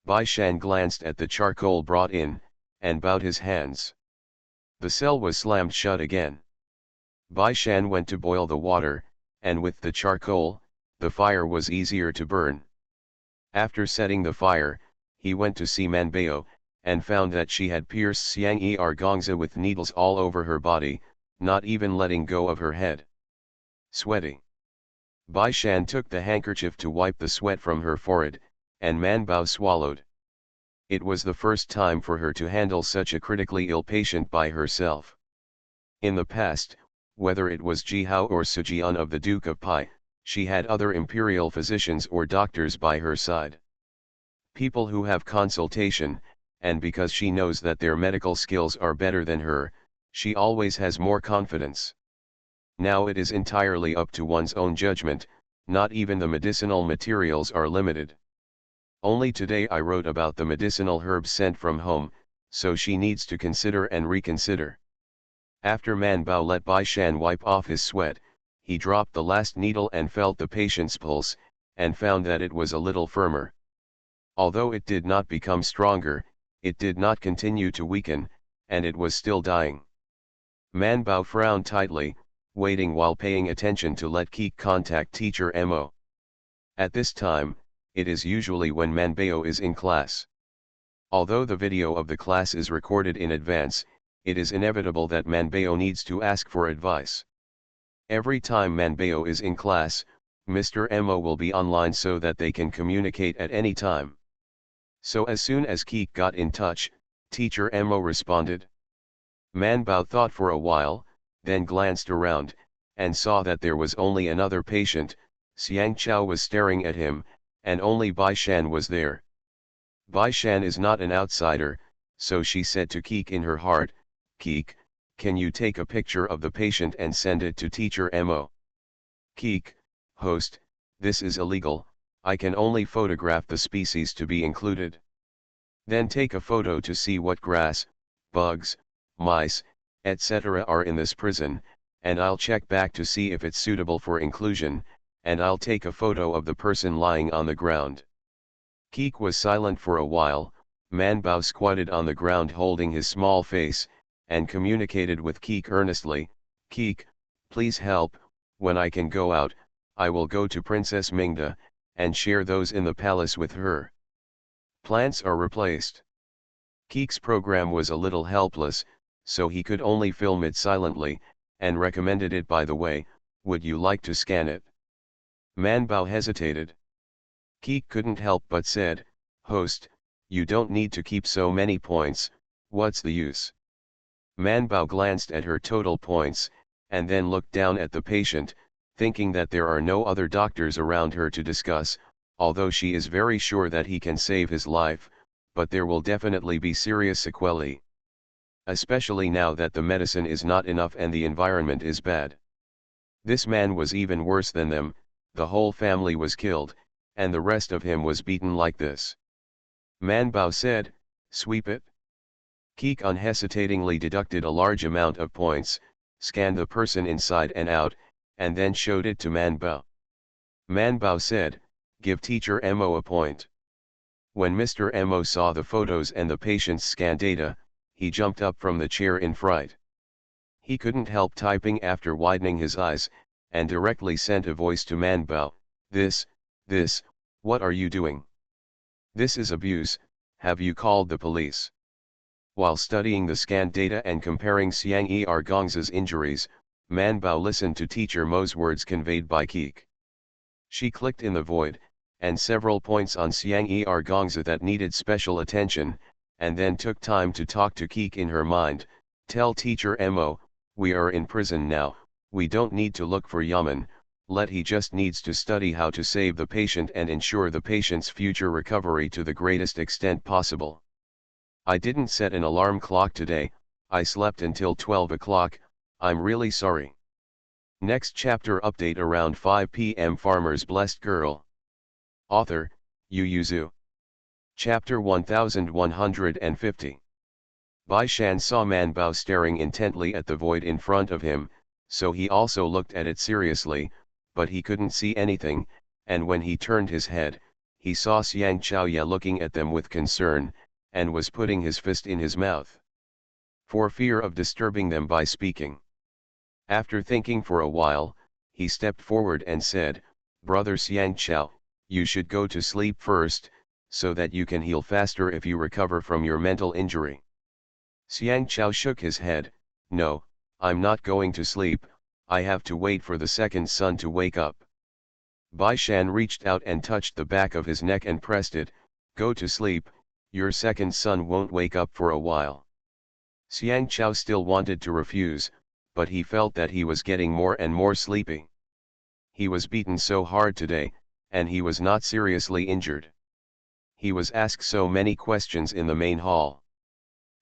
Bai Shan glanced at the charcoal brought in, and bowed his hands. The cell was slammed shut again. Bai Shan went to boil the water, and with the charcoal, the fire was easier to burn. After setting the fire, he went to see Manbao, and found that she had pierced Xiang Er Gongza with needles all over her body, not even letting go of her head. Sweaty. Bai Shan took the handkerchief to wipe the sweat from her forehead, and Manbao swallowed. It was the first time for her to handle such a critically ill patient by herself. In the past, whether it was Ji Hao or Sujian of the Duke of Pai, she had other imperial physicians or doctors by her side. People who have consultation, and because she knows that their medical skills are better than her, she always has more confidence. Now it is entirely up to one's own judgment, not even the medicinal materials are limited. Only today I wrote about the medicinal herbs sent from home, so she needs to consider and reconsider. After Manbao let Bai Shan wipe off his sweat, he dropped the last needle and felt the patient's pulse, and found that it was a little firmer. Although it did not become stronger, it did not continue to weaken, and it was still dying. Manbao frowned tightly, waiting while paying attention to let Keek contact teacher Mo. At this time, it is usually when Manbao is in class. Although the video of the class is recorded in advance, it is inevitable that Manbao needs to ask for advice. Every time Manbao is in class, Mr. Mo will be online so that they can communicate at any time. So as soon as Keek got in touch, teacher Mo responded. Manbao thought for a while, then glanced around, and saw that there was only another patient. Xiang Chao was staring at him, and only Bai Shan was there. Bai Shan is not an outsider, so she said to Keek in her heart, "Keek, can you take a picture of the patient and send it to teacher Mo?" Keek, host, this is illegal, I can only photograph the species to be included. Then take a photo to see what grass, bugs, mice, etc. are in this prison, and I'll check back to see if it's suitable for inclusion, and I'll take a photo of the person lying on the ground. Keek was silent for a while. Manbao squatted on the ground holding his small face, and communicated with Keek earnestly, "Keek, please help, when I can go out, I will go to Princess Mingda, and share those in the palace with her." Plants are replaced. Keek's program was a little helpless, so he could only film it silently, and recommended it by the way, "Would you like to scan it?" Manbao hesitated. Keek couldn't help but said, "Host, you don't need to keep so many points, what's the use?" Manbao glanced at her total points, and then looked down at the patient, thinking that there are no other doctors around her to discuss, although she is very sure that he can save his life, but there will definitely be serious sequelae. Especially now that the medicine is not enough and the environment is bad. This man was even worse than them, the whole family was killed, and the rest of him was beaten like this. Man Bao said, "Sweep it." Keek unhesitatingly deducted a large amount of points, scanned the person inside and out, and then showed it to Man Bao. Man Bao said, "Give Teacher Mo a point." When Mr. Mo saw the photos and the patient's scan data, he jumped up from the chair in fright. He couldn't help typing after widening his eyes, and directly sent a voice to Man Bao, this, what are you doing? This is abuse, have you called the police?" While studying the scan data and comparing Xiang Gongzi's injuries, Man Bao listened to Teacher Mo's words conveyed by Keek. She clicked in the void, and several points on Xiang Gongzi that needed special attention, and then took time to talk to Keek in her mind, "Tell Teacher Mo, we are in prison now, we don't need to look for Yaman, he just needs to study how to save the patient and ensure the patient's future recovery to the greatest extent possible. I didn't set an alarm clock today, I slept until 12 o'clock, I'm really sorry." Next chapter update around 5 p.m. Farmer's Blessed Girl. Author, Yu Yuzu. Chapter 1150. Bai Shan saw Man Bao staring intently at the void in front of him, so he also looked at it seriously, but he couldn't see anything, and when he turned his head, he saw Xiang Chaoya looking at them with concern, and was putting his fist in his mouth, for fear of disturbing them by speaking. After thinking for a while, he stepped forward and said, "Brother Xiang Chao, you should go to sleep first, so that you can heal faster if you recover from your mental injury." Xiang Chao shook his head, "No, I'm not going to sleep, I have to wait for the second son to wake up." Bai Shan reached out and touched the back of his neck and pressed it, "Go to sleep, your second son won't wake up for a while." Xiang Chao still wanted to refuse, but he felt that he was getting more and more sleepy. He was beaten so hard today, and he was not seriously injured. He was asked so many questions in the main hall.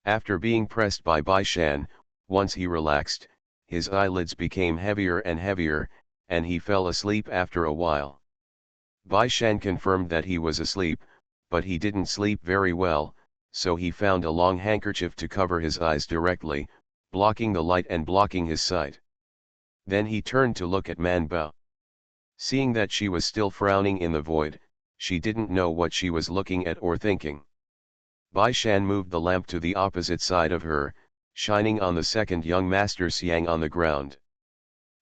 After being pressed by Bai Shan, once he relaxed, his eyelids became heavier and heavier, and he fell asleep after a while. Bai Shan confirmed that he was asleep, but he didn't sleep very well, so he found a long handkerchief to cover his eyes directly, blocking the light and blocking his sight. Then he turned to look at Man Bao. Seeing that she was still frowning in the void, she didn't know what she was looking at or thinking. Bai Shan moved the lamp to the opposite side of her, shining on the second young master Xiang on the ground.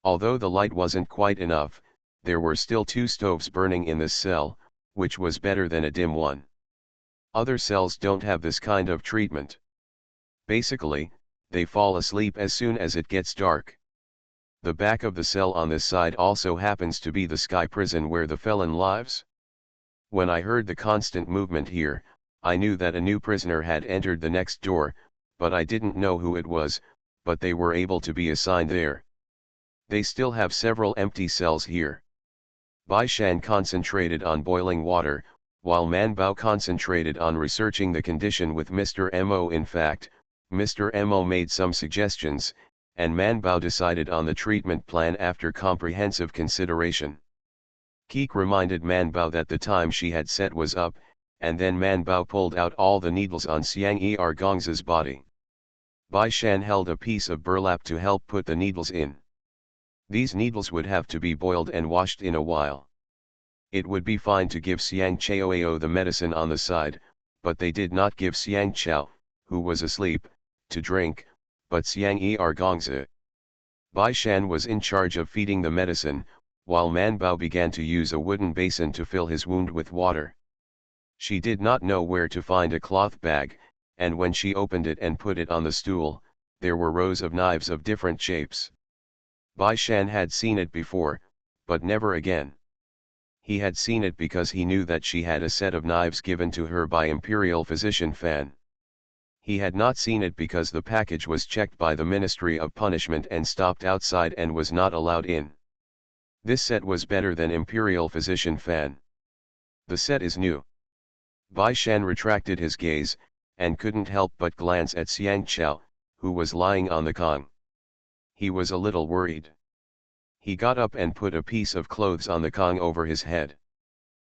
Although the light wasn't quite enough, there were still 2 stoves burning in this cell, which was better than a dim one. Other cells don't have this kind of treatment. Basically, they fall asleep as soon as it gets dark. The back of the cell on this side also happens to be the sky prison where the felon lives. When I heard the constant movement here, I knew that a new prisoner had entered the next door, but I didn't know who it was, but they were able to be assigned there. They still have several empty cells here. Bai Shan concentrated on boiling water, while Man Bao concentrated on researching the condition with Mr. Mo. In fact, Mr. Mo made some suggestions, and Man Bao decided on the treatment plan after comprehensive consideration. Keek reminded Man Bao that the time she had set was up, and then Man Bao pulled out all the needles on Xiang Gongzi's body. Bai Shan held a piece of burlap to help put the needles in. These needles would have to be boiled and washed in a while. It would be fine to give Xiang Chaoao the medicine on the side, but they did not give Xiang Chao, who was asleep, to drink, but Xiang Gongzi. Bai Shan was in charge of feeding the medicine, while Man Bao began to use a wooden basin to fill his wound with water. She did not know where to find a cloth bag, and when she opened it and put it on the stool, there were rows of knives of different shapes. Bai Shan had seen it before, but never again. He had seen it because he knew that she had a set of knives given to her by Imperial Physician Fan. He had not seen it because the package was checked by the Ministry of Punishment and stopped outside and was not allowed in. This set was better than Imperial Physician Fan. The set is new. Bai Shan retracted his gaze, and couldn't help but glance at Xiang Chao, who was lying on the kong. He was a little worried. He got up and put a piece of clothes on the kong over his head.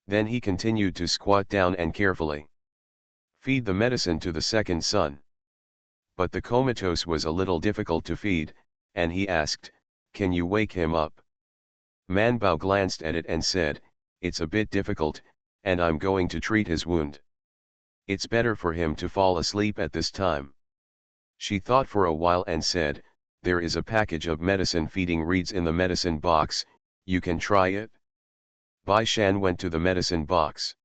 Then he continued to squat down and carefully feed the medicine to the second son. But the comatose was a little difficult to feed, and he asked, "Can you wake him up?" Man Bao glanced at it and said, "It's a bit difficult, and I'm going to treat his wound. It's better for him to fall asleep at this time." She thought for a while and said, "There is a package of medicine feeding reeds in the medicine box, you can try it." Bai Shan went to the medicine box.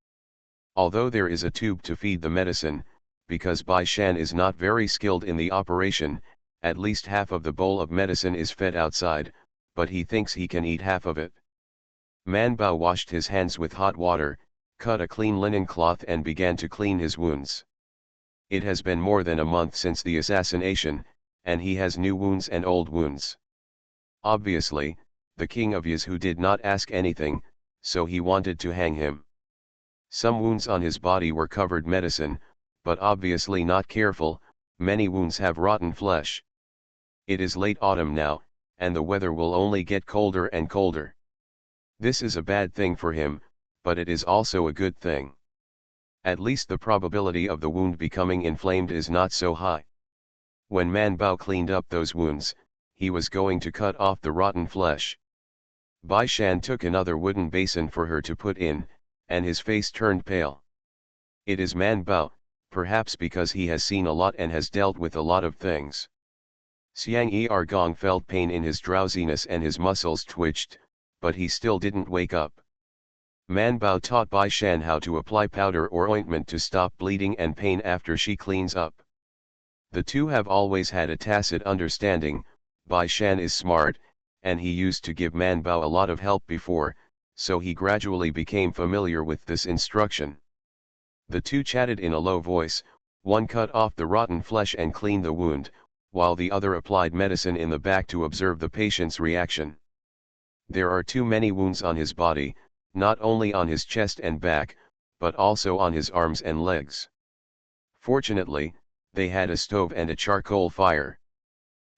Although there is a tube to feed the medicine, because Bai Shan is not very skilled in the operation, at least half of the bowl of medicine is fed outside, but he thinks he can eat half of it. Man Bao washed his hands with hot water, cut a clean linen cloth and began to clean his wounds. It has been more than a month since the assassination, and he has new wounds and old wounds. Obviously, the king of Yizhu did not ask anything, so he wanted to hang him. Some wounds on his body were covered medicine, but obviously not careful, many wounds have rotten flesh. It is late autumn now, and the weather will only get colder and colder. This is a bad thing for him, but it is also a good thing. At least the probability of the wound becoming inflamed is not so high. When Man Bao cleaned up those wounds, he was going to cut off the rotten flesh. Bai Shan took another wooden basin for her to put in, and his face turned pale. It is Man Bao, perhaps because he has seen a lot and has dealt with a lot of things. Xiang Ergong felt pain in his drowsiness and his muscles twitched, but he still didn't wake up. Man Bao taught Bai Shan how to apply powder or ointment to stop bleeding and pain after she cleans up. The two have always had a tacit understanding. Bai Shan is smart, and he used to give Man Bao a lot of help before, so he gradually became familiar with this instruction. The two chatted in a low voice, one cut off the rotten flesh and cleaned the wound, while the other applied medicine in the back to observe the patient's reaction. There are too many wounds on his body, not only on his chest and back, but also on his arms and legs. Fortunately, they had a stove and a charcoal fire.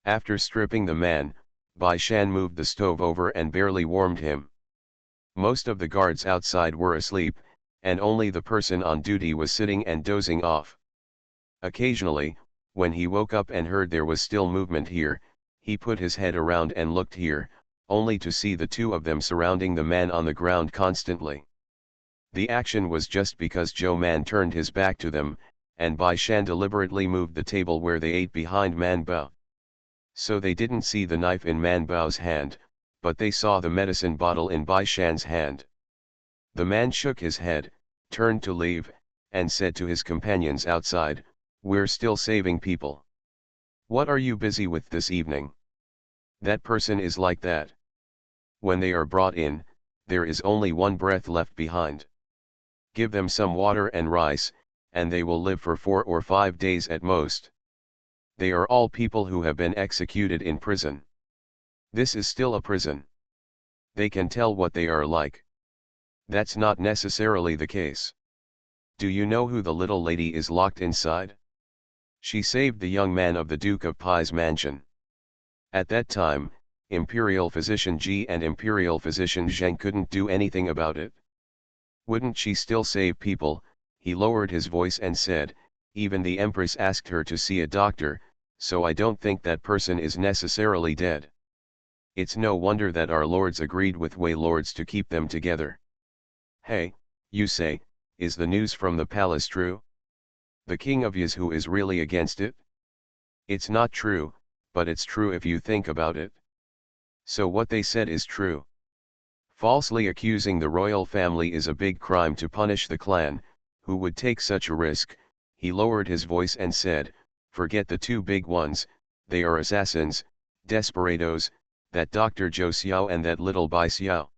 After stripping the man, Bai Shan moved the stove over and barely warmed him. Most of the guards outside were asleep, and only the person on duty was sitting and dozing off. Occasionally, when he woke up and heard there was still movement here, he put his head around and looked here, only to see the two of them surrounding the man on the ground constantly. The action was just because Zhou Man turned his back to them, and Bai Shan deliberately moved the table where they ate behind Man Bao. So they didn't see the knife in Man Bao's hand, but they saw the medicine bottle in Bai Shan's hand. The man shook his head, turned to leave, and said to his companions outside, "We're still saving people. What are you busy with this evening? That person is like that. When they are brought in, there is only one breath left behind. Give them some water and rice, and they will live for 4 or 5 days at most. They are all people who have been executed in prison. This is still a prison. They can tell what they are like. That's not necessarily the case. Do you know who the little lady is locked inside? She saved the young man of the Duke of Pai's mansion. At that time, Imperial Physician Ji and Imperial Physician Zheng couldn't do anything about it. Wouldn't she still save people?" He lowered his voice and said, "Even the Empress asked her to see a doctor, so I don't think that person is necessarily dead. It's no wonder that our lords agreed with Wei lords to keep them together." "Hey, you say, is the news from the palace true? The king of Yizhu is really against it?" "It's not true, but it's true if you think about it." "So what they said is true?" "Falsely accusing the royal family is a big crime to punish the clan. Who would take such a risk?" He lowered his voice and said, "Forget the two big ones, they are assassins, desperados, that Dr. Zhou Xiao and that little Bai Xiao.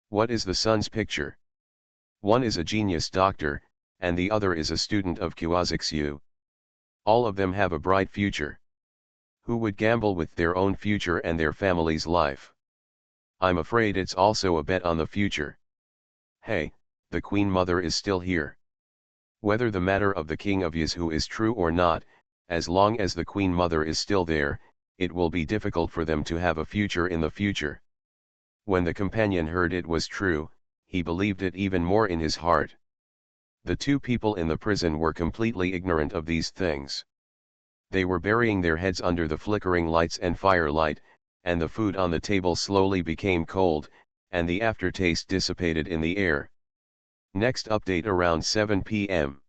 What is the son's picture? One is a genius doctor, and the other is a student of Kuozixu. All of them have a bright future. Who would gamble with their own future and their family's life? I'm afraid it's also a bet on the future. Hey, the Queen Mother is still here. Whether the matter of the King of Yazoo is true or not, as long as the Queen Mother is still there, it will be difficult for them to have a future in the future. When the companion heard it was true, he believed it even more in his heart. The two people in the prison were completely ignorant of these things. They were burying their heads under the flickering lights and firelight, and the food on the table slowly became cold, and the aftertaste dissipated in the air. Next update around 7 p.m.